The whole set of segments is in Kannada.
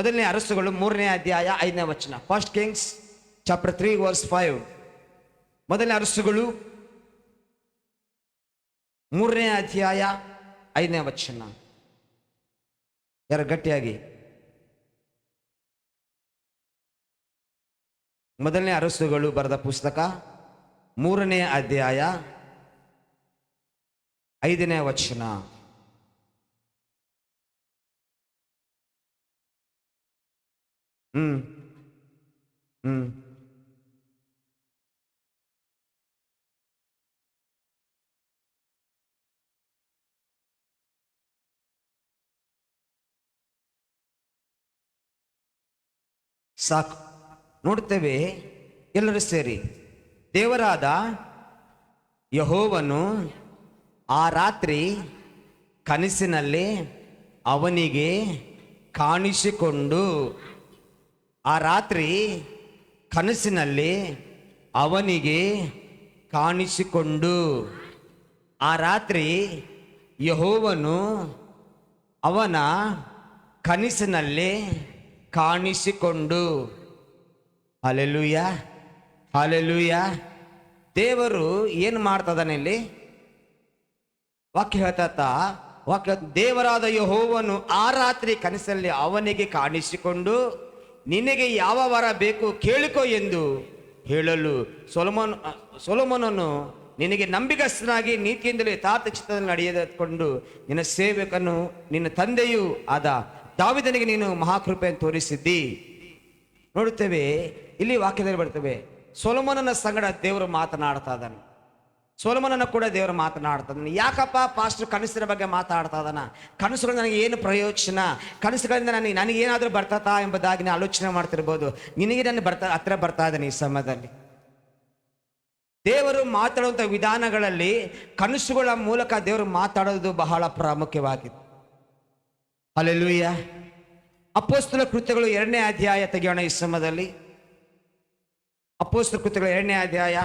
ಮೊದಲನೇ ಅರಸುಗಳು 3ನೇ ಅಧ್ಯಾಯ 5ನೇ ವಚನ. First kings chapter 3 verse 5. ಮೊದಲನೇ ಅರಸುಗಳು 3ನೇ ಅಧ್ಯಾಯ 5ನೇ ವಚನ. ಯಾರು ಗಟ್ಟಿಯಾಗಿ. ಮೊದಲನೇ ಅರಸುಗಳು ಬರೆದ ಪುಸ್ತಕ 3ನೇ ಅಧ್ಯಾಯ 5ನೇ ವಚನ. ಹ್ಮ್ ಹ್ಮ್ ಸಾಕು. ನೋಡ್ತೇವೆ ಎಲ್ಲರೂ ಸೇರಿ. ದೇವರಾದ ಯೆಹೋವನು ಆ ರಾತ್ರಿ ಕನಸಿನಲ್ಲಿ ಅವನಿಗೆ ಕಾಣಿಸಿಕೊಂಡು, ಆ ರಾತ್ರಿ ಕನಸಿನಲ್ಲಿ ಅವನಿಗೆ ಕಾಣಿಸಿಕೊಂಡು, ಆ ರಾತ್ರಿ ಯೆಹೋವನು ಅವನ ಕನಸಿನಲ್ಲಿ ಕಾಣಿಸಿಕೊಂಡು. Hallelujah, hallelujah. ದೇವರು ಏನು ಮಾಡ್ತದಾನೆ ಇಲ್ಲಿ? ವಾಕ್ಯ ಹೇಳ್ತಾ, ವಾಕ್ಯ ದೇವರಾದ ಯೆಹೋವನು ಆ ರಾತ್ರಿ ಕನಸಲ್ಲಿ ಅವನಿಗೆ ಕಾಣಿಸಿಕೊಂಡು, ನಿನಗೆ ಯಾವ ವರ ಬೇಕು ಕೇಳಿಕೋ ಎಂದು ಹೇಳಲು ಸೊಲೊಮೋನನು ನಿನಗೆ ನಂಬಿಗಸ್ತನಾಗಿ ನೀತಿಯಿಂದಲೇ ಯಥಾರ್ಥ ಚಿತ್ತದಲ್ಲಿ ನಡೆಯಕೊಂಡು ನಿನ್ನ ಸೇವಕನು ನಿನ್ನ ತಂದೆಯೂ ಆದ ದಾವೀದನಿಗೆ ನೀನು ಮಹಾಕೃಪೆಯನ್ನು ತೋರಿಸಿದ್ದಿ. ನೋಡುತ್ತೇವೆ ಇಲ್ಲಿ ವಾಕ್ಯದಲ್ಲಿ ಬರ್ತೇವೆ, ಸೊಲೊಮೋನನ ಸಂಗಡ ದೇವರು ಮಾತನಾಡ್ತಾ ಇದ್ದಾನೆ. ಸೊಲೊಮೋನನ ಕೂಡ ದೇವರು ಮಾತನಾಡ್ತಾ ಇದ್ದಾನೆ. ಯಾಕಪ್ಪ ಪಾಸ್ಟರ್ ಕನಸಿನ ಬಗ್ಗೆ ಮಾತಾಡ್ತಾ ಇದ್ದಾನ? ಕನಸುಗಳು ನನಗೆ ಏನು ಪ್ರಯೋಜನ? ಕನಸುಗಳಿಂದ ನನಗೇನಾದರೂ ಬರ್ತತಾ ಎಂಬುದಾಗಿ ನಾನು ಆಲೋಚನೆ ಮಾಡ್ತಿರ್ಬೋದು. ನಿನಗೆ ನಾನು ಹತ್ರ ಬರ್ತಾ ಇದ್ದಾನೆ ಈ ಸಮಯದಲ್ಲಿ. ದೇವರು ಮಾತಾಡುವಂಥ ವಿಧಾನಗಳಲ್ಲಿ ಕನಸುಗಳ ಮೂಲಕ ದೇವರು ಮಾತಾಡೋದು ಬಹಳ ಪ್ರಾಮುಖ್ಯವಾಗಿದೆ. ಹಲ್ಲೆಲೂಯ. ಅಪೊಸ್ತಲ ಕೃತ್ಯಗಳು 2ನೇ ಅಧ್ಯಾಯ ತೆಗೆಯೋಣ ಈ ಸಮಯದಲ್ಲಿ. ಅಪೊಸ್ತಲ ಕೃತ್ಯಗಳು 2ನೇ ಅಧ್ಯಾಯ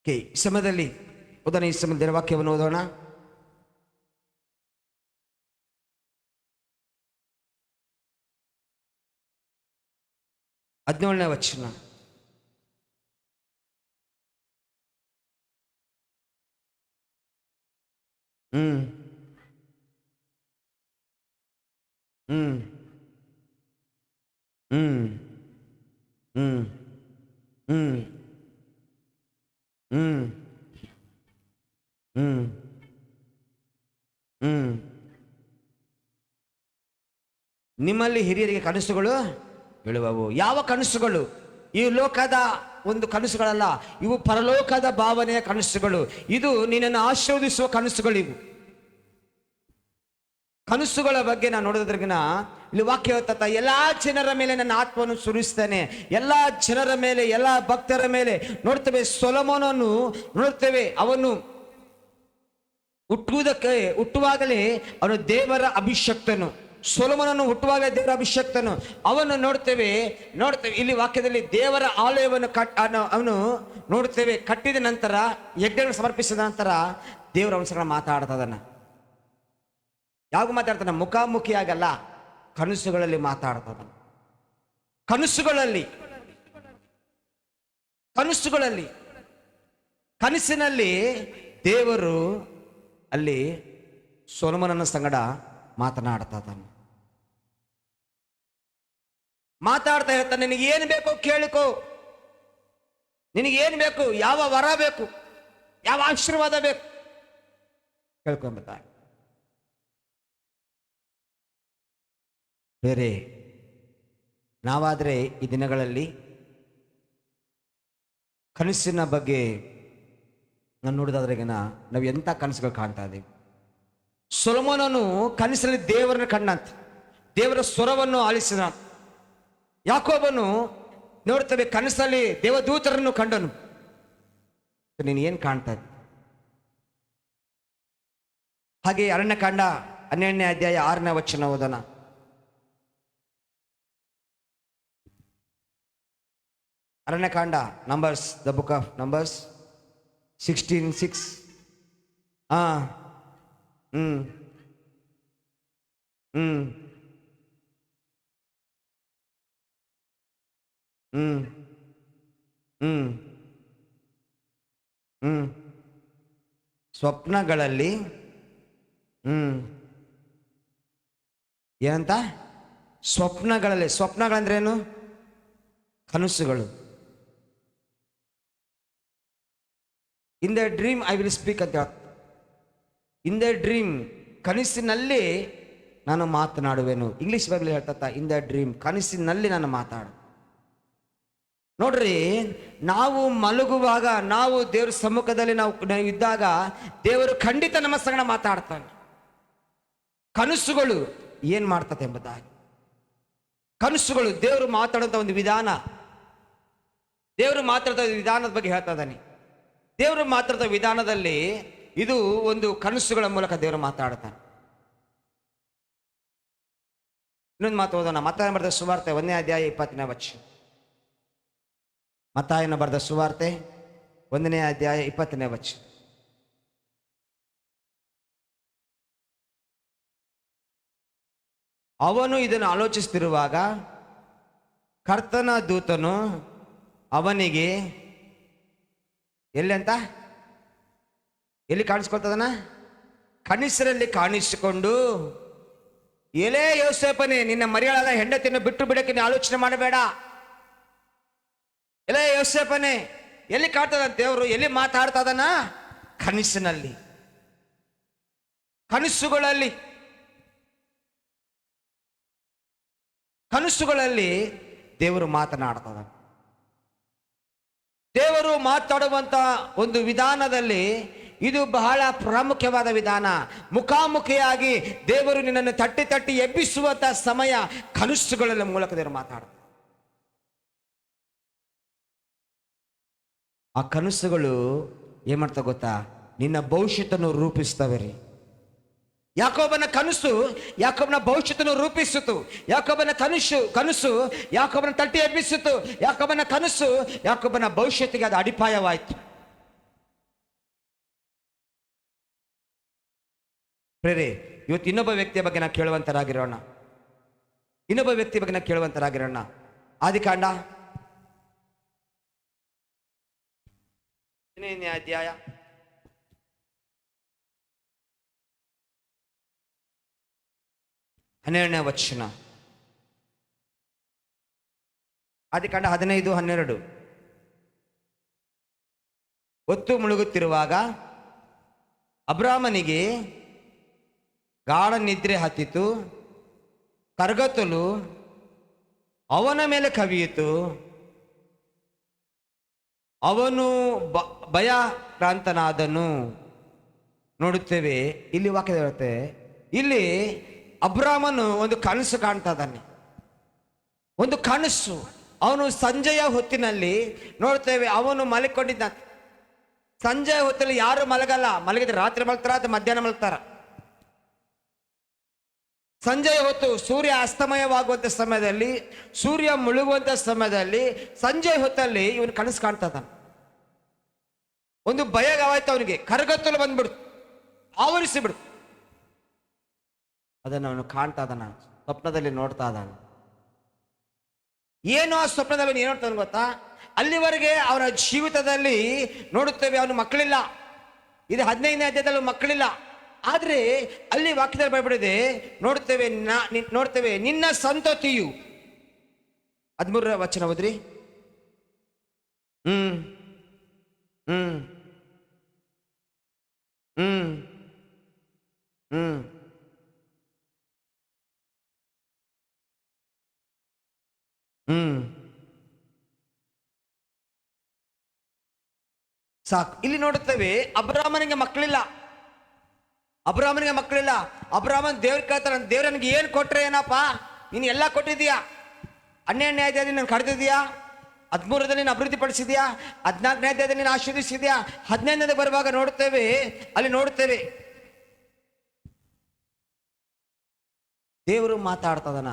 ಈ ಸಮಯದಲ್ಲಿ ಓದೋಣ. ಈ ಸಮಯದಲ್ಲಿ ವಾಕ್ಯವನ್ನು ಓದೋಣ. ಹದಿನೇಳನೇ ವಚನ. ಹ್ಮ್ ಹ್ಮ್ ಹ್ಮ್ ಹ್ಮ್ ಹ್ಮ್ ಹ್ಮ್ ಹ್ಮ್ ಹ್ಮ್ ನಿಮ್ಮಲ್ಲಿ ಹಿರಿಯರಿಗೆ ಕನಸುಗಳು ಬೀಳುವವು. ಯಾವ ಕನಸುಗಳು? ಈ ಲೋಕದ ಒಂದು ಕನಸುಗಳಲ್ಲ, ಇವು ಪರಲೋಕದ ಭಾವನೆಯ ಕನಸುಗಳು. ಇದು ನಿನ್ನನ್ನು ಆಶೀರ್ವದಿಸುವ ಕನಸುಗಳಿವು. ಕನಸುಗಳ ಬಗ್ಗೆ ನಾನು ನೋಡೋದ್ರಿಗಿನ ಇಲ್ಲಿ ವಾಕ್ಯ ಹೇಳ್ತಾ, ಎಲ್ಲಾ ಜನರ ಮೇಲೆ ನನ್ನ ಆತ್ಮವನ್ನು ಸುರಿಸ್ತೇನೆ. ಎಲ್ಲಾ ಜನರ ಮೇಲೆ, ಎಲ್ಲಾ ಭಕ್ತರ ಮೇಲೆ. ನೋಡ್ತೇವೆ ಸೊಲೊಮೋನನು, ನೋಡ್ತೇವೆ ಅವನು ಹುಟ್ಟುವಾಗಲೇ ಅವನು ದೇವರ ಅಭಿಷಕ್ತನು. ಸೊಲೊಮೋನನು ಹುಟ್ಟುವಾಗ ದೇವರ ಅಭಿಷಕ್ತನು. ಅವನು ನೋಡ್ತೇವೆ ಇಲ್ಲಿ ವಾಕ್ಯದಲ್ಲಿ ದೇವರ ಆಲಯವನ್ನು ಅವನು ನೋಡ್ತೇವೆ ಕಟ್ಟಿದ ನಂತರ, ಯಜ್ಞವನ್ನು ಸಮರ್ಪಿಸಿದ ನಂತರ ದೇವರ ಅವಸರ ಮಾತಾಡ್ತಾ ಇದ್ದಾನೆ. ಯಾವಾಗ ಮಾತಾಡ್ತಾನೆ? ಮುಖಾಮುಖಿಯಾಗಲ್ಲ, ಕನಸುಗಳಲ್ಲಿ ಮಾತಾಡ್ತಾ ಇದ್ದಾನೆ. ಕನಸುಗಳಲ್ಲಿ ಕನಸಿನಲ್ಲಿ ದೇವರು ಅಲ್ಲಿ ಸೊಲೊಮೋನನ ಸಂಗಡ ಮಾತನಾಡ್ತಾ ಇದ್ದಾನೆ. ಮಾತಾಡ್ತಾ ಹೇಳ್ತಾನೆ, ನಿನಗೇನು ಬೇಕು ಕೇಳಿಕೋ, ನಿನಗೇನು ಬೇಕು, ಯಾವ ವರ ಬೇಕು, ಯಾವ ಆಶೀರ್ವಾದ ಬೇಕು ಕೇಳ್ಕೊಂಬ. ಬೇರೆ ನಾವಾದರೆ ಈ ದಿನಗಳಲ್ಲಿ ಕನಸಿನ ಬಗ್ಗೆ ನಾನು ನೋಡಿದಾದ್ರೆಗಿನ ನಾವು ಎಂಥ ಕನಸುಗಳು ಕಾಣ್ತಾ ಇದ್ದೀವಿ. ಸೊಲೊಮೋನನು ಕನಸಿನಲ್ಲಿ ದೇವರನ್ನು ಕಂಡಂತ, ದೇವರ ಸ್ವರವನ್ನು ಆಲಿಸಿದ. ಯಾಕೋಬನು ನೋಡ್ತೇವೆ ಕನಸಲ್ಲಿ ದೇವದೂತರನ್ನು ಕಂಡನು. ನೀನು ಏನು ಕಾಣ್ತಾ ಇದ್ದ? ಹಾಗೆ ಅರಣ್ಯಕಾಂಡ 12ನೇ ಅಧ್ಯಾಯ 6ನೇ ವಚನ ಓದೋಣ. Aranya Kanda, numbers, the book of numbers 16:6. ಹಾ. ಹ್ಮ್ ಹ್ಮ್ ಹ್ಮ್ ಹ್ಮ್ ಹ್ಮ್ ಸ್ವಪ್ನಗಳಲ್ಲಿ. ಹ್ಮ್ ಏನಂತ? ಸ್ವಪ್ನಗಳಲ್ಲಿ. ಸ್ವಪ್ನಗಳಂದ್ರೇನು? ಕನಸುಗಳು. In the dream I will speak ಅಂತ. ಇನ್ ದ ಡ್ರೀಮ್, ಕನಸಿನಲ್ಲಿ ನಾನು ಮಾತನಾಡುವೆನು. ಇಂಗ್ಲಿಷ್ ಬೈಬಲ್ ಹೇಳ್ತಾ, ಇನ್ ದ ಡ್ರೀಮ್, ಕನಸಿನಲ್ಲಿ ನಾನು ಮಾತಾಡು. ನೋಡ್ರಿ, ನಾವು ಮಲಗುವಾಗ, ನಾವು ದೇವ್ರ ಸಮ್ಮುಖದಲ್ಲಿ ನಾವು ಇದ್ದಾಗ ದೇವರು ಖಂಡಿತ ನಮ್ಮ ಸಂಗಡ ಮಾತಾಡ್ತಾನೆ. ಕನಸುಗಳು ಏನ್ ಮಾಡ್ತದೆ ಎಂಬುದಾಗಿ, ಕನಸುಗಳು ದೇವರು ಮಾತಾಡುವಂತ ಒಂದು ವಿಧಾನ, ದೇವರು ಮಾತಾಡುವ ವಿಧಾನದ ಬಗ್ಗೆ ಹೇಳ್ತಾ ಇದ್ದಾನೆ. ದೇವರು ಮಾತಾಡುವ ವಿಧಾನದಲ್ಲಿ ಇದು ಒಂದು ಕನಸುಗಳ ಮೂಲಕ ದೇವರು ಮಾತಾಡ್ತಾನೆ. ಇನ್ನೊಂದು ಮಾತು ಓದೋಣ. ಮತ್ತಾಯನ ಬರೆದ ಸುವಾರ್ತೆ 1ನೇ ಅಧ್ಯಾಯ 20ನೇ ವಚನ. ಮತ್ತಾಯನ ಬರೆದ ಸುವಾರ್ತೆ 1ನೇ ಅಧ್ಯಾಯ 20ನೇ ವಚನ. ಅವನು ಇದನ್ನು ಆಲೋಚಿಸುತ್ತಿರುವಾಗ ಕರ್ತನ ದೂತನು ಅವನಿಗೆ ಎಲ್ಲಿ ಅಂತ, ಎಲ್ಲಿ ಕಾಣಿಸ್ಕೊಳ್ತದನ? ಕನಸಿನಲ್ಲಿ ಕಾಣಿಸಿಕೊಂಡು, ಎಲೇ ಯೋಸೇಫನೇ, ನಿನ್ನ ಮರಿಯಾಳಾದ ಹೆಂಡತಿಯನ್ನು ಬಿಟ್ಟು ಬಿಡಕ್ಕೆ ನೀನು ಆಲೋಚನೆ ಮಾಡಬೇಡ. ಎಲೇ ಯೋಸೇಫನೇ, ಎಲ್ಲಿ ಕಾಡ್ತದ ದೇವರು? ಎಲ್ಲಿ ಮಾತಾಡ್ತದನ? ಕನಸಿನಲ್ಲಿ, ಕನಸುಗಳಲ್ಲಿ. ಕನಸುಗಳಲ್ಲಿ ದೇವರು ಮಾತನಾಡ್ತದ. ದೇವರು ಮಾತಾಡುವಂತ ಒಂದು ವಿಧಾನದಲ್ಲಿ ಇದು ಬಹಳ ಪ್ರಾಮುಖ್ಯವಾದ ವಿಧಾನ. ಮುಖಾಮುಖಿಯಾಗಿ ದೇವರು ನಿನ್ನನ್ನು ತಟ್ಟಿ ತಟ್ಟಿ ಎಬ್ಬಿಸುವಂತ ಸಮಯ ಕನಸುಗಳ ಮೂಲಕ ದೇವರು ಮಾತಾಡ್ತಾರೆ. ಆ ಕನಸುಗಳು ಏನ್ ಮಾಡ್ತಾ ಗೊತ್ತಾ? ನಿನ್ನ ಭವಿಷ್ಯತನ್ನು ರೂಪಿಸ್ತವೆ ರೀ. ಯಾಕೋಬನ ಕನಸು ಯಾಕೋಬನ ಭವಿಷ್ಯತನ್ನು ರೂಪಿಸಿತು. ಯಾಕೋಬನ ಕನಸು ಯಾಕೋಬನ ತಟ್ಟಿ ಎಬ್ಬಿಸಿತು. ಯಾಕೋಬನ ಕನಸು ಯಾಕೋಬನ ಭವಿಷ್ಯತ್ತಿಗೆ ಅದು ಅಡಿಪಾಯವಾಯಿತು. ಪ್ರೇರೆ, ಇವತ್ತು ಇನ್ನೊಬ್ಬ ವ್ಯಕ್ತಿಯ ಬಗ್ಗೆ ನಾವು ಕೇಳುವಂತರಾಗಿರೋಣ. ಇನ್ನೊಬ್ಬ ವ್ಯಕ್ತಿ ಬಗ್ಗೆ ನಾವು ಕೇಳುವಂತರಾಗಿರೋಣ. ಆದಿಕಾಂಡ 15ನೇ ಅಧ್ಯಾಯ 12ನೇ ವಚನ. ಆದಿಕಾಂಡ 15:12. ಹೊತ್ತು ಮುಳುಗುತ್ತಿರುವಾಗ ಅಬ್ರಾಮನಿಗೆ ಗಾಢ ನಿದ್ರೆ ಹತ್ತಿತು. ಕರಗತ್ತಲು ಅವನ ಮೇಲೆ ಕವಿಯಿತು. ಅವನು ಭಯಭ್ರಾಂತನಾದನು. ನೋಡುತ್ತೇವೆ ಇಲ್ಲಿ ವಾಕ್ಯ ಹೇಳುತ್ತೆ, ಇಲ್ಲಿ ಅಬ್ರಾಮನು ಒಂದು ಕನಸು ಕಾಣ್ತಾ ಇದ್ದಾನೆ. ಒಂದು ಕನಸು. ಅವನು ಸಂಜೆಯ ಹೊತ್ತಿನಲ್ಲಿ ನೋಡ್ತೇವೆ, ಅವನು ಮಲಗಿಕೊಂಡಿದ್ದ. ಸಂಜೆಯ ಹೊತ್ತಲ್ಲಿ ಯಾರು ಮಲಗಲ್ಲ. ಮಲಗಿದ್ರೆ ರಾತ್ರಿ ಮಲಗ್ತಾರ ಅಥವಾ ಮಧ್ಯಾಹ್ನ ಮಲಗ್ತಾರ. ಸಂಜೆಯ ಹೊತ್ತು ಸೂರ್ಯ ಅಸ್ತಮಯವಾಗುವಂತ ಸಮಯದಲ್ಲಿ, ಸೂರ್ಯ ಮುಳುಗುವಂತ ಸಮಯದಲ್ಲಿ, ಸಂಜೆ ಹೊತ್ತಲ್ಲಿ ಇವನು ಕನಸು ಕಾಣ್ತಾ ಇದ್ದಾನೆ. ಒಂದು ಭಯವಾಯ್ತು ಅವನಿಗೆ. ಕರಗತ್ತಲು ಬಂದ್ಬಿಡ್ತು, ಆವರಿಸಿಬಿಡ್ತು. ಅದನ್ನು ಅವನು ಕಾಣ್ತಾ ಇದ್ದಾನ, ಸ್ವಪ್ನದಲ್ಲಿ ನೋಡ್ತಾ ಇದ್ದಾನೆ. ಏನು ಆ ಸ್ವಪ್ನದಲ್ಲಿ ಏನು ನೋಡ್ತಾನೆ ಗೊತ್ತಾ? ಅಲ್ಲಿವರೆಗೆ ಅವನ ಜೀವಿತದಲ್ಲಿ ನೋಡುತ್ತೇವೆ ಅವನು ಮಕ್ಕಳಿಲ್ಲ. ಇದು 15ನೇ ಅಧ್ಯಾಯದಲ್ಲಿ ಮಕ್ಕಳಿಲ್ಲ. ಆದ್ರೆ ಅಲ್ಲಿ ವಾಕ್ಯದಲ್ಲಿ ಬರಬಿಡಿದೆ, ನೋಡ್ತೇವೆ ನಿನ್ನ ಸಂತತಿಯು. 13ರ ವಚನ ಓದ್ರಿ. ಹ್ಮ್ ಹ್ಮ್ ಹ್ಮ್ ಹ್ಮ್ ಹ್ಮ್ ಸಾಕು. ಇಲ್ಲಿ ನೋಡುತ್ತೇವೆ ಅಬ್ರಾಮನಿಗೆ ಮಕ್ಕಳಿಲ್ಲ. ಅಬ್ರಾಮನ್ ದೇವ್ರ ಕೇಳ್ತಾರ, ದೇವ್ರ ನನಗೆ ಏನ್ ಕೊಟ್ರೆ ಏನಪ್ಪ? ನೀನು ಎಲ್ಲ ಕೊಟ್ಟಿದೀಯಾ. 12ನೇ ಅಧ್ಯಾಯದಲ್ಲಿ ನಾನು ಕರೆದಿದ್ಯಾ, 13ರಲ್ಲಿ ನೀನು ಅಭಿವೃದ್ಧಿ ಪಡಿಸಿದ್ಯಾ, 14ನೇ ಅಧ್ಯಾಯದಲ್ಲಿ ನೀನು ಆಶೀರ್ವದಿಸಿದ್ಯಾ. 15ನೇ ಬರುವಾಗ ಅಲ್ಲಿ ನೋಡುತ್ತೇವೆ ದೇವರು ಮಾತಾಡ್ತದನ.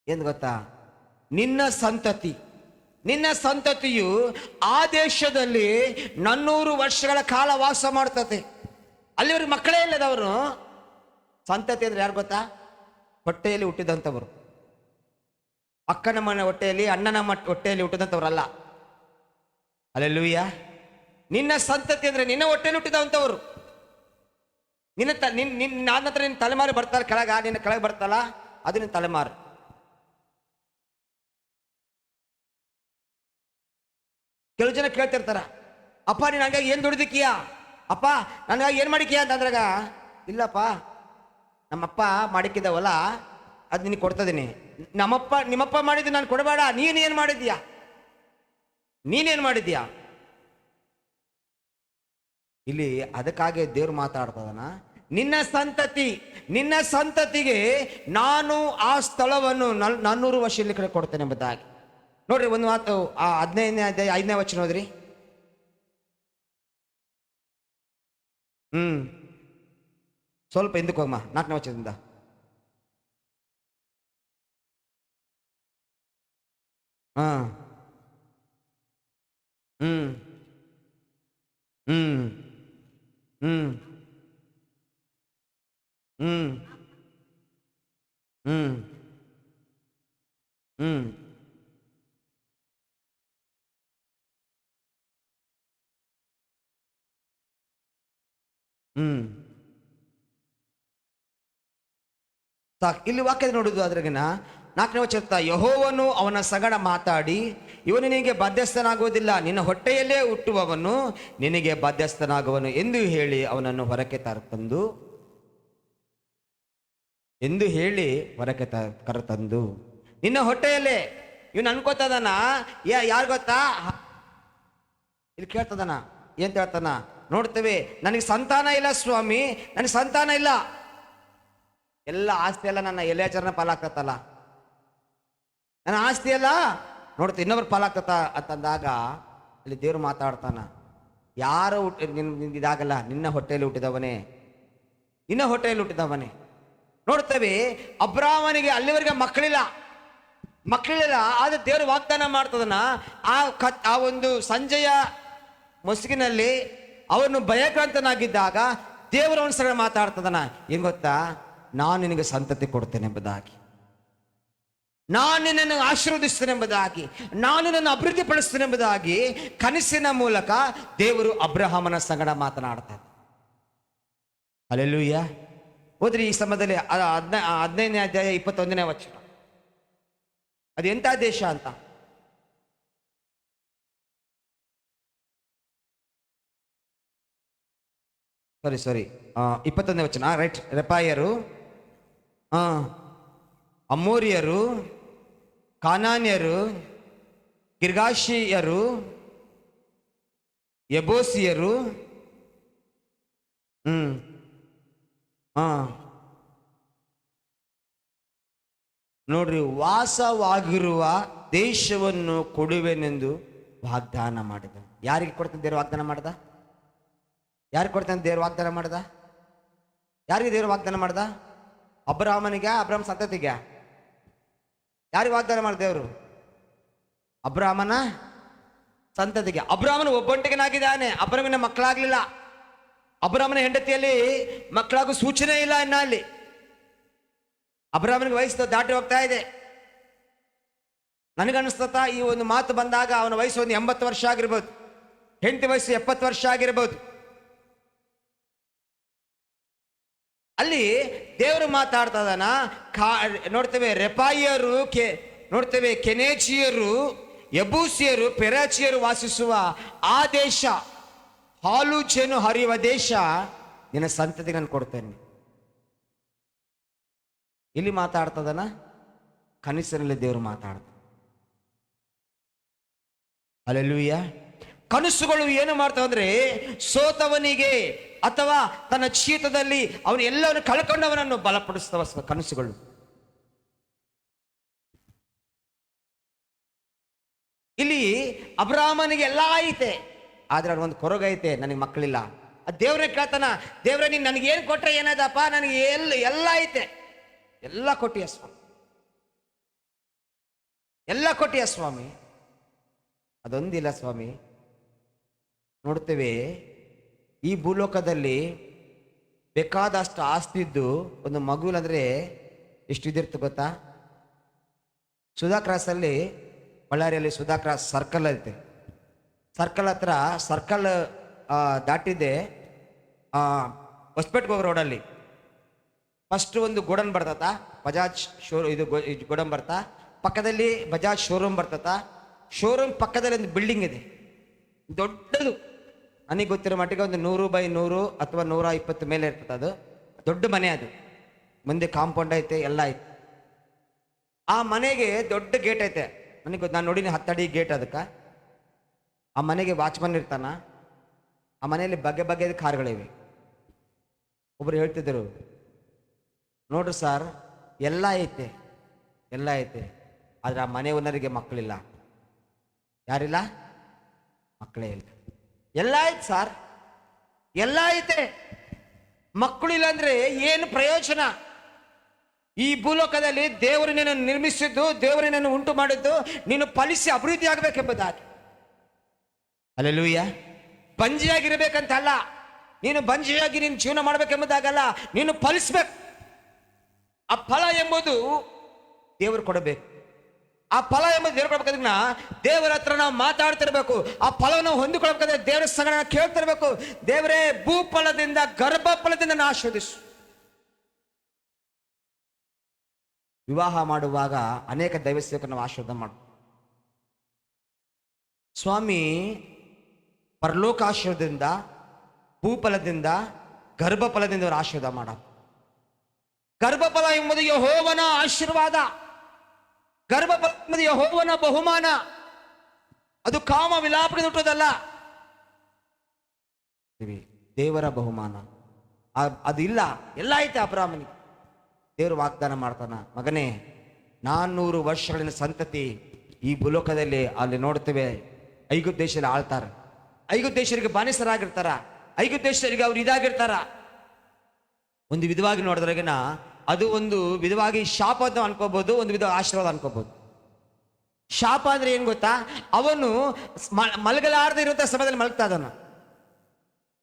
ಏನ್ ಗೊತ್ತಾ? ನಿನ್ನ ಸಂತತಿ ನಿನ್ನ ಸಂತತಿಯು ಆ ದೇಶದಲ್ಲಿ 400 ವರ್ಷಗಳ ಕಾಲ ವಾಸ ಮಾಡ್ತತೆ. ಅಲ್ಲಿವ್ರಿಗೆ ಮಕ್ಕಳೇ ಇಲ್ಲದವರು. ಸಂತತಿ ಅಂದ್ರೆ ಯಾರು ಗೊತ್ತಾ? ಹೊಟ್ಟೆಯಲ್ಲಿ ಹುಟ್ಟಿದಂಥವ್ರು. ಅಕ್ಕನ ಮನೆ ಹೊಟ್ಟೆಯಲ್ಲಿ, ಅಣ್ಣನ ಹೊಟ್ಟೆಯಲ್ಲಿ ಹುಟ್ಟಿದಂಥವ್ರಲ್ಲ. ಹಲ್ಲೆಲೂಯಾ. ನಿನ್ನ ಸಂತತಿ ಅಂದ್ರೆ ನಿನ್ನ ಹೊಟ್ಟೆಯಲ್ಲಿ ಹುಟ್ಟಿದಂಥವ್ರು. ನನ್ನ ಹತ್ರ ನಿನ್ನ ತಲೆಮಾರು ಬರ್ತಾರ ಕೆಳಗ, ನಿನ್ನ ಕೆಳಗೆ ಬರ್ತಲ್ಲ, ಅದು ನಿನ್ನ ತಲೆಮಾರು. ಕೆಲವು ಜನ ಕೇಳ್ತಿರ್ತಾರ, ಅಪ್ಪ ನೀನು ಹಂಗಾಗಿ ಏನು ದುಡ್ದಿಕ್ಕಿಯಾ, ಅಪ್ಪ ನನಗಾಗಿ ಏನು ಮಾಡಿಕ್ಕಿಯಾ ಅಂತಂದ್ರಾಗ, ಇಲ್ಲಪ್ಪ ನಮ್ಮಪ್ಪ ಮಾಡಿಕ್ಕಿದವಲ್ಲ ಅದು ನಿನಗೆ ಕೊಡ್ತದೀನಿ. ನಿಮ್ಮಪ್ಪ ಮಾಡಿದ್ದು ನಾನು ಕೊಡಬೇಡ, ನೀನೇನು ಮಾಡಿದ್ಯಾ, ನೀನೇನು ಮಾಡಿದ್ಯಾ? ಇಲ್ಲಿ ಅದಕ್ಕಾಗಿ ದೇವ್ರು ಮಾತಾಡ್ತದನ, ನಿನ್ನ ಸಂತತಿಗೆ ನಾನು ಆ ಸ್ಥಳವನ್ನು 400 ವರ್ಷ ಇಲ್ಲಿ ಕಡೆ ಕೊಡ್ತೇನೆ ಎಂಬುದಾಗಿ. ನೋಡ್ರಿ ಒಂದು ಮಾತು, ಆ 15ನೇ ಅಧ್ಯಾಯ 5ನೇ ವಚನ ಹೋದ್ರಿ. ಸ್ವಲ್ಪ ಹಿಂದಕ್ಕೆ ಹೋಗಮ್ಮ, 4ನೇ ವಚನದಿಂದ. ಹ್ಮ್ ಹ್ಮ್ ಹ್ಮ್ ಹ್ಮ್ ಹ್ಮ್ ಹ್ಮ್ ಹ್ಮ್ ಹ್ಮ್ ಸಾಕು. ಇಲ್ಲಿ ವಾಕ್ಯದ ನೋಡುದು ಅದ್ರಾಗಿನ 4ನೇ ವಚನ, ಯೆಹೋವನು ಅವನ ಸಂಗಡ ಮಾತಾಡಿ, ಇವನು ನಿನಗೆ ಬಾಧ್ಯಸ್ಥನಾಗುವುದಿಲ್ಲ, ನಿನ್ನ ಹೊಟ್ಟೆಯಲ್ಲೇ ಹುಟ್ಟುವವನು ನಿನಗೆ ಬಾಧ್ಯಸ್ಥನಾಗುವನು ಎಂದು ಹೇಳಿ ಅವನನ್ನು ಹೊರಕ್ಕೆ ಕರೆತಂದು ನಿನ್ನ ಹೊಟ್ಟೆಯಲ್ಲೇ ಇವನು ಅನ್ಕೋತದನ. ಯಾರು ಗೊತ್ತಾ? ಇಲ್ಲಿ ಕೇಳ್ತದನ, ಏನ್ ಹೇಳ್ತಾನ ನೋಡ್ತೇವೆ. ನನಗೆ ಸಂತಾನ ಇಲ್ಲ ಸ್ವಾಮಿ, ನನಗೆ ಸಂತಾನ ಇಲ್ಲ, ಎಲ್ಲ ಆಸ್ತಿ ಎಲ್ಲ ನನ್ನ ಎಲೆಚರಣ ಪಾಲಾಗ್ತತ್ತಲ್ಲ, ನನ್ನ ಆಸ್ತಿ ಎಲ್ಲ ನೋಡ್ತೀವಿ ಇನ್ನೊಬ್ರು ಪಾಲಾಗ್ತತ ಅಂತಂದಾಗ ಇಲ್ಲಿ ದೇವ್ರು ಮಾತಾಡ್ತಾನ, ಯಾರು ಇದಾಗಲ್ಲ, ನಿನ್ನ ಹೊಟ್ಟೆಯಲ್ಲಿ ಹುಟ್ಟಿದವನೇ. ನೋಡ್ತೇವೆ ಅಬ್ರಾಮನಿಗೆ ಅಲ್ಲಿವರೆಗೆ ಮಕ್ಕಳಿಲ್ಲ. ಆದ್ರೆ ದೇವರು ವಾಗ್ದಾನ ಮಾಡ್ತದನ. ಆ ಒಂದು ಸಂಜೆಯ ಮುಸುಗಿನಲ್ಲಿ ಅವನು ಭಯಕ್ರಾಂತನಾಗಿದ್ದಾಗ ದೇವರು ಅವನ ಸಲ ಮಾತಾಡ್ತದನ, ಏನ್ ಗೊತ್ತಾ? ನಾನು ನಿನಗೆ ಸಂತತಿ ಕೊಡ್ತೇನೆ ಎಂಬುದಾಗಿ, ನಾನು ನಿನ್ನನ್ನು ಆಶೀರ್ವದಿಸ್ತೇನೆ ಎಂಬುದಾಗಿ, ನಾನು ನಿನ್ನನ್ನು ಅಭಿವೃದ್ಧಿ ಪಡಿಸ್ತೇನೆ ಎಂಬುದಾಗಿ ಕನಸಿನ ಮೂಲಕ ದೇವರು ಅಬ್ರಹಾಮನ ಸಂಗಡ ಮಾತನಾಡ್ತಾರೆ. ಹಲ್ಲೆಲೂಯಾ. ಹೋದ್ರಿ ಈ ಸಮಯದಲ್ಲಿ 15ನೇ ಅಧ್ಯಾಯ 21ನೇ ವಚನ, ಅದು ಎಂಥ ದೇಶ ಅಂತ. ಸಾರಿ 21ನೇ ವಚನ, ರೈಟ್. ರೆಪಾಯರು, ಅಮೋರಿಯರು, ಕಾನಾನ್ಯರು, ಗಿರ್ಗಾಷಿಯರು, ಯೆಬೂಸಿಯರು, ನೋಡ್ರಿ, ವಾಸವಾಗಿರುವ ದೇಶವನ್ನು ಕೊಡುವೆನೆಂದು ವಾಗ್ದಾನ ಮಾಡಿದ. ಯಾರಿಗೆ ಕೊಡ್ತಾನೆ ದೇವರು ವಾಗ್ದಾನ ಮಾಡ್ದ? ಯಾರಿಗೆ ಕೊಡ್ತಾನೆ ದೇವರು ವಾಗ್ದಾನ ಮಾಡ್ದ? ಯಾರಿಗೆ ದೇವರು ವಾಗ್ದಾನ ಮಾಡ್ದ? ಅಬ್ರಹಾಮನಿಗೆ, ಅಬ್ರಹಾಮ ಸಂತತಿಗೆ. ಯಾರಿಗೆ ವಾಗ್ದಾನ ಮಾಡಿದ ದೇವರು? ಅಬ್ರಹಾಮನ ಸಂತತಿಗೆ. ಅಬ್ರಹಾಮನ ಒಬ್ಬಂಟಿಗನಾಗಿದ್ದಾನೆ, ಅಬ್ರಹಾಮನ ಮಕ್ಕಳಾಗ್ಲಿಲ್ಲ. ಅಬ್ರಹಾಮನ ಹೆಂಡತಿಯಲ್ಲಿ ಮಕ್ಕಳಾಗೂ ಸೂಚನೆ ಇಲ್ಲ. ಇನ್ನ ಅಲ್ಲಿ ಅಬ್ರಹಾಮನಿಗೆ ವಯಸ್ಸು ದಾಟಿ ಹೋಗ್ತಾ ಇದೆ. ನನಗನ್ನಿಸ್ತತ ಈ ಒಂದು ಮಾತು ಬಂದಾಗ ಅವನ ವಯಸ್ಸು ಒಂದು 80 ವರ್ಷ ಆಗಿರ್ಬೋದು, ಹೆಂಡತಿ ವಯಸ್ಸು 70 ವರ್ಷ ಆಗಿರ್ಬೋದು. ಅಲ್ಲಿ ದೇವರು ಮಾತಾಡ್ತದನ. ನೋಡ್ತೇವೆ ರೆಪಾಯಿಯರು, ನೋಡ್ತೇವೆ ಕೆನೇಚಿಯರು, ಯಬೂಸಿಯರು, ಪೆರಾಚಿಯರು ವಾಸಿಸುವ ಆ ದೇಶ, ಹಾಲು ಜೇನು ಹರಿಯುವ ದೇಶ ನಿನ್ನ ಸಂತತಿಗೆ ನಾನು ಕೊಡ್ತೇನೆ. ಇಲ್ಲಿ ಮಾತಾಡ್ತದನ, ಕನಸಿನಲ್ಲಿ ದೇವರು ಮಾತಾಡ್ತ. ಹಲ್ಲೆಲೂಯಾ. ಕನಸುಗಳು ಏನು ಮಾಡ್ತಾವ ಅಂದ್ರೆ, ಸೋತವನಿಗೆ ಅಥವಾ ತನ್ನ ಚೀತದಲ್ಲಿ ಅವನು ಎಲ್ಲವನ್ನು ಕಳ್ಕೊಂಡವನನ್ನು ಬಲಪಡಿಸ್ತವ ಕನಸುಗಳು. ಇಲ್ಲಿ ಅಬ್ರಾಹ್ಮನಿಗೆ ಎಲ್ಲ ಐತೆ, ಆದ್ರೆ ಅವ್ನಿಗೆ ಒಂದು ಕೊರಗೈತೆ, ನನಗೆ ಮಕ್ಕಳಿಲ್ಲ. ಆ ದೇವ್ರನ್ನ ಕೇಳ್ತಾನ, ದೇವ್ರ ನೀನ್ ನನಗೆ ಏನು ಕೊಟ್ರೆ ಏನಾದಪ್ಪ? ನನಗೆ ಎಲ್ಲ ಐತೆ, ಎಲ್ಲ ಕೊಟ್ಟಿಯ ಸ್ವಾಮಿ, ಎಲ್ಲ ಕೊಟ್ಟಿಯ ಸ್ವಾಮಿ. ಅದೊಂದಿಲ್ಲ ಸ್ವಾಮಿ. ನೋಡ್ತೇವೆ ಈ ಭೂಲೋಕದಲ್ಲಿ ಬೇಕಾದಷ್ಟು ಆಸ್ತಿ ಇದ್ದು ಒಂದು ಮಗುವಿನಂದ್ರೆ ಎಷ್ಟು ಇದಿರ್ತು ಗೊತ್ತಾ? ಸುಧಾ ಕ್ರಾಸಲ್ಲಿ, ಬಳ್ಳಾರಿಯಲ್ಲಿ ಸುಧಾ ಕ್ರಾಸ್ ಸರ್ಕಲ್ ಐತೆ. ಸರ್ಕಲ್ ಹತ್ರ, ಸರ್ಕಲ್ ದಾಟಿದ್ದೆ ಹೊಸಪೇಟೆಗೆ ಹೋಗೋ ರೋಡಲ್ಲಿ ಫಸ್ಟ್ ಒಂದು ಗೋಡನ್ ಬರ್ತತ, ಬಜಾಜ್ ಇದು ಗೋಡನ್ ಬರ್ತಾ, ಪಕ್ಕದಲ್ಲಿ ಬಜಾಜ್ ಶೋರೂಮ್ ಬರ್ತತ. ಶೋರೂಮ್ ಪಕ್ಕದಲ್ಲಿ ಒಂದು ಬಿಲ್ಡಿಂಗ್ ಇದೆ ದೊಡ್ಡದು. ನನಗೆ ಗೊತ್ತಿರೋ ಮಟ್ಟಿಗೆ ಒಂದು 100 x 100 ಅಥವಾ 120 ಮೇಲೆ ಇರ್ತದೆ. ಅದು ದೊಡ್ಡ ಮನೆ, ಅದು ಮುಂದೆ ಕಾಂಪೌಂಡ್ ಐತೆ, ಎಲ್ಲ ಐತೆ. ಆ ಮನೆಗೆ ದೊಡ್ಡ ಗೇಟ್ ಐತೆ. ನನಗೆ ನಾನು ನೋಡಿನಿ 10 ಅಡಿ ಗೇಟ್ ಅದಕ್ಕೆ. ಆ ಮನೆಗೆ ವಾಚ್ಮನ್ ಇರ್ತಾನ. ಆ ಮನೆಯಲ್ಲಿ ಬಗೆ ಬಗೆಯ ಕಾರ್ಗಳಿವೆ. ಒಬ್ರು ಹೇಳ್ತಿದ್ರು, ನೋಡ್ರಿ ಸರ್, ಎಲ್ಲ ಐತೆ, ಎಲ್ಲ ಐತೆ, ಆದ್ರೆ ಆ ಮನೆ ಓನರಿಗೆ ಮಕ್ಕಳಿಲ್ಲ. ಯಾರಿಲ್ಲ? ಮಕ್ಕಳೇ ಇಲ್ಲ. ಎಲ್ಲ ಐತೆ ಸರ್, ಎಲ್ಲ ಐತೆ, ಮಕ್ಕಳಿಲ್ಲ ಅಂದ್ರೆ ಏನು ಪ್ರಯೋಜನ? ಈ ಭೂಲೋಕದಲ್ಲಿ ದೇವರು ನಿನ್ನನ್ನು ನಿರ್ಮಿಸಿದ್ದು, ದೇವರು ನಿನ್ನನ್ನು ಉಂಟು ಮಾಡಿದ್ದು ನೀನು ಫಲಿಸಿ ಅಭಿವೃದ್ಧಿ ಆಗಬೇಕೆಂಬುದಾಗಿ. ಹಲ್ಲೆಲೂಯ. ಬಂಜಿಯಾಗಿರ್ಬೇಕಂತ ಅಲ್ಲ, ನೀನು ಬಂಜಿಯಾಗಿ ನೀನು ಜೀವನ ಮಾಡ್ಬೇಕೆಂಬುದಾಗಲ್ಲ, ನೀನು ಫಲಿಸ್ಬೇಕು. ಆ ಫಲ ಎಂಬುದು ದೇವರು ಕೊಡಬೇಕು. ಆ ಫಲ ಎಂಬುದು ದೇವರು ಕೊಡ್ಬೇಕಾದ್ರೆ ದೇವರ ಹತ್ರ ನಾವು ಮಾತಾಡ್ತಿರ್ಬೇಕು. ಆ ಫಲವನ್ನು ಹೊಂದಿಕೊಳ್ಬೇಕಾದ್ರೆ ದೇವರ ಸಂಗಡ ಕೇಳ್ತಿರ್ಬೇಕು, ದೇವರೇ ಭೂಫಲದಿಂದ ಗರ್ಭ ಫಲದಿಂದ ನಾನು ಆಶೀರ್ವದಿಸು. ವಿವಾಹ ಮಾಡುವಾಗ ಅನೇಕ ದೈವ ಸೇವಕರು ನಾವು ಆಶೀರ್ವಾದ ಮಾಡು. ಸ್ವಾಮಿ ಪರಲೋಕ ಆಶೀರ್ವಾದದಿಂದ, ಭೂಫಲದಿಂದ, ಗರ್ಭಫಲದಿಂದ ಅವರು ಆಶೀರ್ವಾದ ಮಾಡ. ಗರ್ಭಫಲ ಎಂಬುದು ಯೆಹೋವನ ಆಶೀರ್ವಾದ, ಗರ್ಭಫಲ ಎಂಬುದು ಯೆಹೋವನ ಬಹುಮಾನ. ಅದು ಕಾಮ ವಿಲಾಪದಿಂದ ಹುಟ್ಟೋದಲ್ಲ, ದೇವರ ಬಹುಮಾನ. ಅದು ಇಲ್ಲ, ಎಲ್ಲ ಐತೆ ಅಬ್ರಾಹ್ಮನಿಗೆ. ದೇವರು ವಾಗ್ದಾನ ಮಾಡ್ತಾನ, ಮಗನೇ 400 ವರ್ಷಗಳಿನ ಸಂತತಿ ಈ ಭೂಲೋಕದಲ್ಲಿ ಅಲ್ಲಿ ನೋಡ್ತೇವೆ. ಐಗುಪ್ತ ದೇಶದಲ್ಲಿ ಆಳ್ತಾರೆ, ಐಗುಪ್ತ ದೇಶರಿಗೆ ಬಾನಿಸರಾಗಿರ್ತಾರ, ಐಗುಪ್ತ ದೇಶರಿಗೆ ಅವ್ರು ಇದಾಗಿರ್ತಾರ. ಒಂದು ವಿಧವಾಗಿ ನೋಡಿದ್ರಾಗಿನ ಅದು ಒಂದು ವಿಧವಾಗಿ ಶಾಪ ಅಂತ ಅನ್ಕೋಬಹುದು, ಒಂದು ವಿಧ ಆಶೀರ್ವಾದ ಅನ್ಕೋಬಹುದು. ಶಾಪ ಅಂದ್ರೆ ಏನ್ ಗೊತ್ತಾ? ಅವನು ಮಲಗಲಾರದೆ ಇರುವಂತ ಸಮಯದಲ್ಲಿ ಮಲಗ್ತಾ ಇದ್ದಾನ.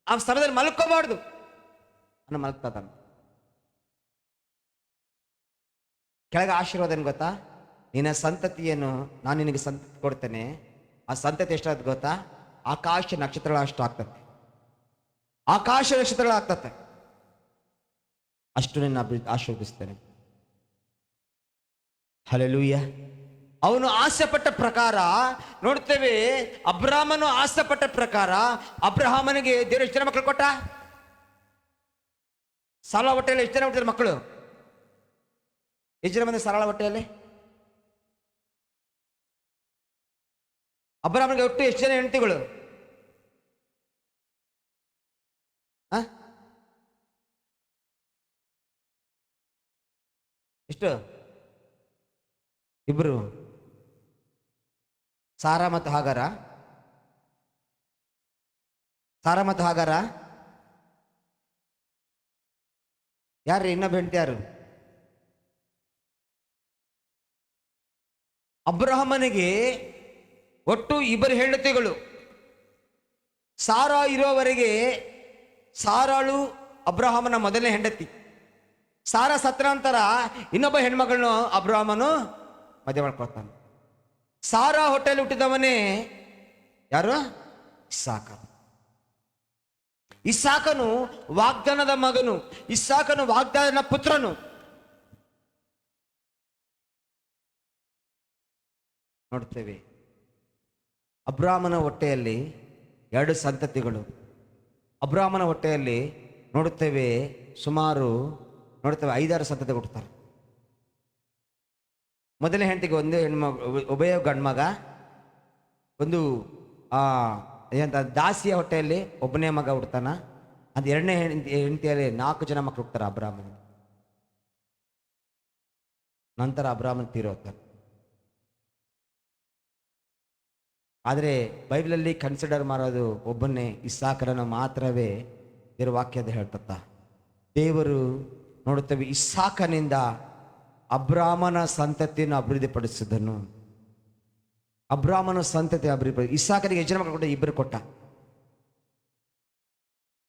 ಆ ಸಮಯದಲ್ಲಿ ಮಲ್ಕೋಬಾರ್ದು, ಅವನು ಮಲಗ್ತಾ ಇದ್ದಾನ. ಕೆಳಗೆ ಆಶೀರ್ವಾದ ಏನ್ ಗೊತ್ತಾ? ನಿನ್ನ ಸಂತತಿಯನ್ನು ನಾನು ನಿನಗೆ ಸಂತತಿ ಕೊಡ್ತೇನೆ. ಆ ಸಂತತಿ ಎಷ್ಟಾದ್ ಗೊತ್ತಾ? ಆಕಾಶ ನಕ್ಷತ್ರಗಳ ಅಷ್ಟು ಆಗ್ತದೆ, ಆಕಾಶ ನಕ್ಷತ್ರಗಳು ಆಗ್ತದೆ, ಅಷ್ಟು ನಿನ್ನ ಆಶೀರ್ವದಿಸ್ತೇನೆ. ಹಲ್ಲೆಲೂಯ. ಅವನು ಆಸೆಪಟ್ಟ ಪ್ರಕಾರ ನೋಡ್ತೇವೆ, ಅಬ್ರಾಹ್ಮನು ಆಸೆಪಟ್ಟ ಪ್ರಕಾರ ಅಬ್ರಹಾಮನಿಗೆ ದೇವರು ಎಷ್ಟು ಜನ ಮಕ್ಕಳು ಕೊಟ್ಟ? ಸಾಲ ಹೊಟ್ಟೆಯಲ್ಲಿ ಎಷ್ಟು ಜನ ಹುಟ್ಟಿದ್ರು ಮಕ್ಕಳು? ಎಷ್ಟು ಜನ ಬಂದ ಸರಳ ಹೊಟ್ಟೆಯಲ್ಲಿ? ಅಬ್ರಾಹ್ಮನಿಗೆ ಒಟ್ಟು ಎಷ್ಟು ಜನ ಹೆಂಡತಿಗಳು? ಎಷ್ಟು? ಇಬ್ರು, ಸಾರಾ ಮತ್ತು ಹಾಗಾರ. ಸಾರಾ ಮತ್ತು ಹಾಗಾರ ಯಾರ್ರಿ? ಇನ್ನೊಬ್ಬ ಹೆಂಡತಿ ಯಾರು? ಅಬ್ರಹಾಮನಿಗೆ ಒಟ್ಟು 2 ಹೆಂಡತಿಗಳು. ಸಾರಾ ಇರೋವರೆಗೆ ಸಾರಾಳು ಅಬ್ರಹಾಮನ ಮೊದಲನೇ ಹೆಂಡತಿ. ಸಾರಾ ಸತ್ರ ನಂತರ ಇನ್ನೊಬ್ಬ ಹೆಣ್ಮಗಳನ್ನ ಅಬ್ರಹಾಮನು ಮದುವೆ ಮಾಡ್ಕೊಳ್ತಾನೆ. ಸಾರಾ ಹೊಟ್ಟೆಯಲ್ಲಿ ಹುಟ್ಟಿದವನೇ ಯಾರು? ಇಸ್ಸಾಕ. ಇಸ್ಸಾಕನು ವಾಗ್ದಾನದ ಮಗನು, ಇಸ್ಸಾಕನು ವಾಗ್ದಾನದ ಪುತ್ರನು. ನೋಡ್ತೇವೆ ಅಬ್ರಾಹ್ಮನ ಹೊಟ್ಟೆಯಲ್ಲಿ 2 ಸಂತತಿಗಳು. ಅಬ್ರಾಹ್ಮನ ಹೊಟ್ಟೆಯಲ್ಲಿ ನೋಡುತ್ತೇವೆ ಸುಮಾರು 5-6 ಸಂತತಿ ಹುಟ್ಟುತ್ತಾರೆ. ಮೊದಲನೇ ಹೆಂಡತಿಗೆ ಒಂದು ಉಭಯ ಗಂಡ್ಮಗ, ಒಂದು ಏನಂತ ದಾಸಿಯ ಹೊಟ್ಟೆಯಲ್ಲಿ ಒಬ್ಬನೇ ಮಗ ಹುಡ್ತಾನ. ಅದು ಎರಡನೇ ಹೆಂಡತಿಯಲ್ಲಿ 4 ಜನ ಮಕ್ಕಳು ಹುಡ್ತಾರೆ ಅಬ್ರಾಹ್ಮನ. ನಂತರ ಅಬ್ರಾಹ್ಮನ್ ತೀರೋಗ್ತಾರೆ. ಆದರೆ ಬೈಬಲಲ್ಲಿ ಕನ್ಸಿಡರ್ ಮಾಡೋದು ಒಬ್ಬನೇ ಇಸ್ಸಾಕರನ್ನು ಮಾತ್ರವೇ ದೇವರ ವಾಕ್ಯದ ಹೇಳ್ತತ್ತ. ದೇವರು ನೋಡುತ್ತೇವೆ ಇಸ್ಸಾಕನಿಂದ ಅಬ್ರಾಹ್ಮನ ಸಂತತಿಯನ್ನು ಅಭಿವೃದ್ಧಿಪಡಿಸಿದನು. ಅಬ್ರಾಮನ ಸಂತತಿ ಇಸ್ಸಾಕನಿಗೆ ಎಷ್ಟು ಜನ ಮಕ್ಕಳು ಕೊಟ್ಟ? ಇಬ್ಬರು ಕೊಟ್ಟ.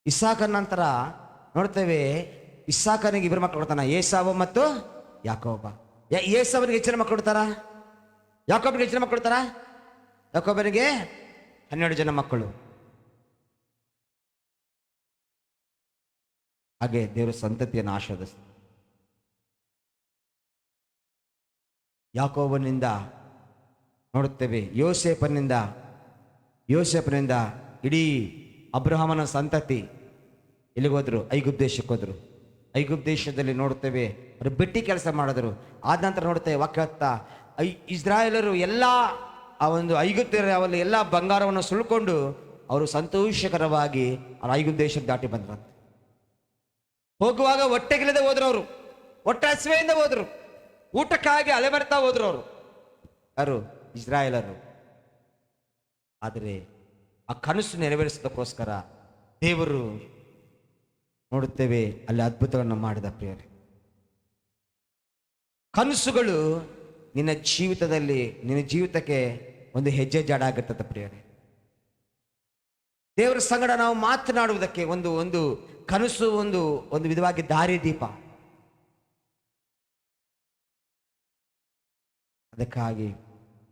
ಇಸ್ಸಾಕನ ನಂತರ ನೋಡ್ತೇವೆ, ಇಸ್ಸಾಕನಿಗೆ ಇಬ್ಬರು ಮಕ್ಕಳು ಕೊಡ್ತಾನ, ಏಸಾವ ಮತ್ತು ಯಾಕೋಬ. ಏಸಾವನಿಗೆ ಎಷ್ಟು ಜನ ಮಕ್ಕಳು ಕೊಡ್ತಾರ? ಯಾಕೋಬನಿಗೆ ಎಷ್ಟು ಜನ ಮಕ್ಕಳು ಕೊಡ್ತಾರ? ಯಾಕೋಬನಿಗೆ 12 ಜನ ಮಕ್ಕಳು. ಹಾಗೆ ದೇವರು ಸಂತತಿಯನ್ನು ಆಶೀರ್ವದಿಸ್ತಾರೆ. ಯಾಕೋಬನಿಂದ ನೋಡುತ್ತೇವೆ, ಯೋಸೇಫನಿಂದ ಇಡೀ ಅಬ್ರಹಾಮನ ಸಂತತಿ ಎಲ್ಲಿಗೆ ಹೋದ್ರು? ಐಗುಪ್ತ ದೇಶಕ್ಕೆ ಹೋದ್ರು. ಐಗುಪ್ತ ದೇಶದಲ್ಲಿ ನೋಡುತ್ತೇವೆ ಅವರು ಬೆಟ್ಟಿ ಕೆಲಸ ಮಾಡಿದ್ರು. ಆದ ನಂತರ ನೋಡುತ್ತೇವೆ ವಾಕ್ಯ ಇಸ್ರಾಯೇಲರು ಎಲ್ಲ ಆ ಒಂದು ಐಗುಪ್ತರ ಅವಲ್ಲಿ ಎಲ್ಲ ಬಂಗಾರವನ್ನು ಸುಳ್ಕೊಂಡು ಅವರು ಸಂತೋಷಕರವಾಗಿ ಅವ್ರು ಐಗುಪ್ತ ದೇಶಕ್ಕೆ ದಾಟಿ ಬಂದ್ರಂತೆ. ಹೋಗುವಾಗ ಹೊಟ್ಟೆಗಿಲ್ಲದೆ ಹೋದ್ರು, ಅವರು ಹೊಟ್ಟೆ ಹಸಿವೆಯಿಂದ ಹೋದ್ರು, ಊಟಕ್ಕಾಗಿ ಅಲೆಮರ್ತಾ ಹೋದ್ರು ಅವರು, ಯಾರು? ಇಸ್ರಾಯೇಲರು. ಆದರೆ ಆ ಕನಸು ನೆರವೇರಿಸೋದಕ್ಕೋಸ್ಕರ ದೇವರು ನೋಡುತ್ತೇವೆ ಅಲ್ಲಿ ಅದ್ಭುತವನ್ನು ಮಾಡಿದ. ಪ್ರಿಯರೇ, ಕನಸುಗಳು ನಿನ್ನ ಜೀವಿತಕ್ಕೆ ಒಂದು ಹೆಜ್ಜೆ ಜಾಡ ಆಗಿರ್ತದೆ. ಪ್ರಿಯರೇ, ದೇವರ ಸಂಗಡ ನಾವು ಮಾತನಾಡುವುದಕ್ಕೆ ಒಂದು ಕನಸು ಒಂದು ವಿಧವಾಗಿ ದಾರಿ ದೀಪ. ಅದಕ್ಕಾಗಿ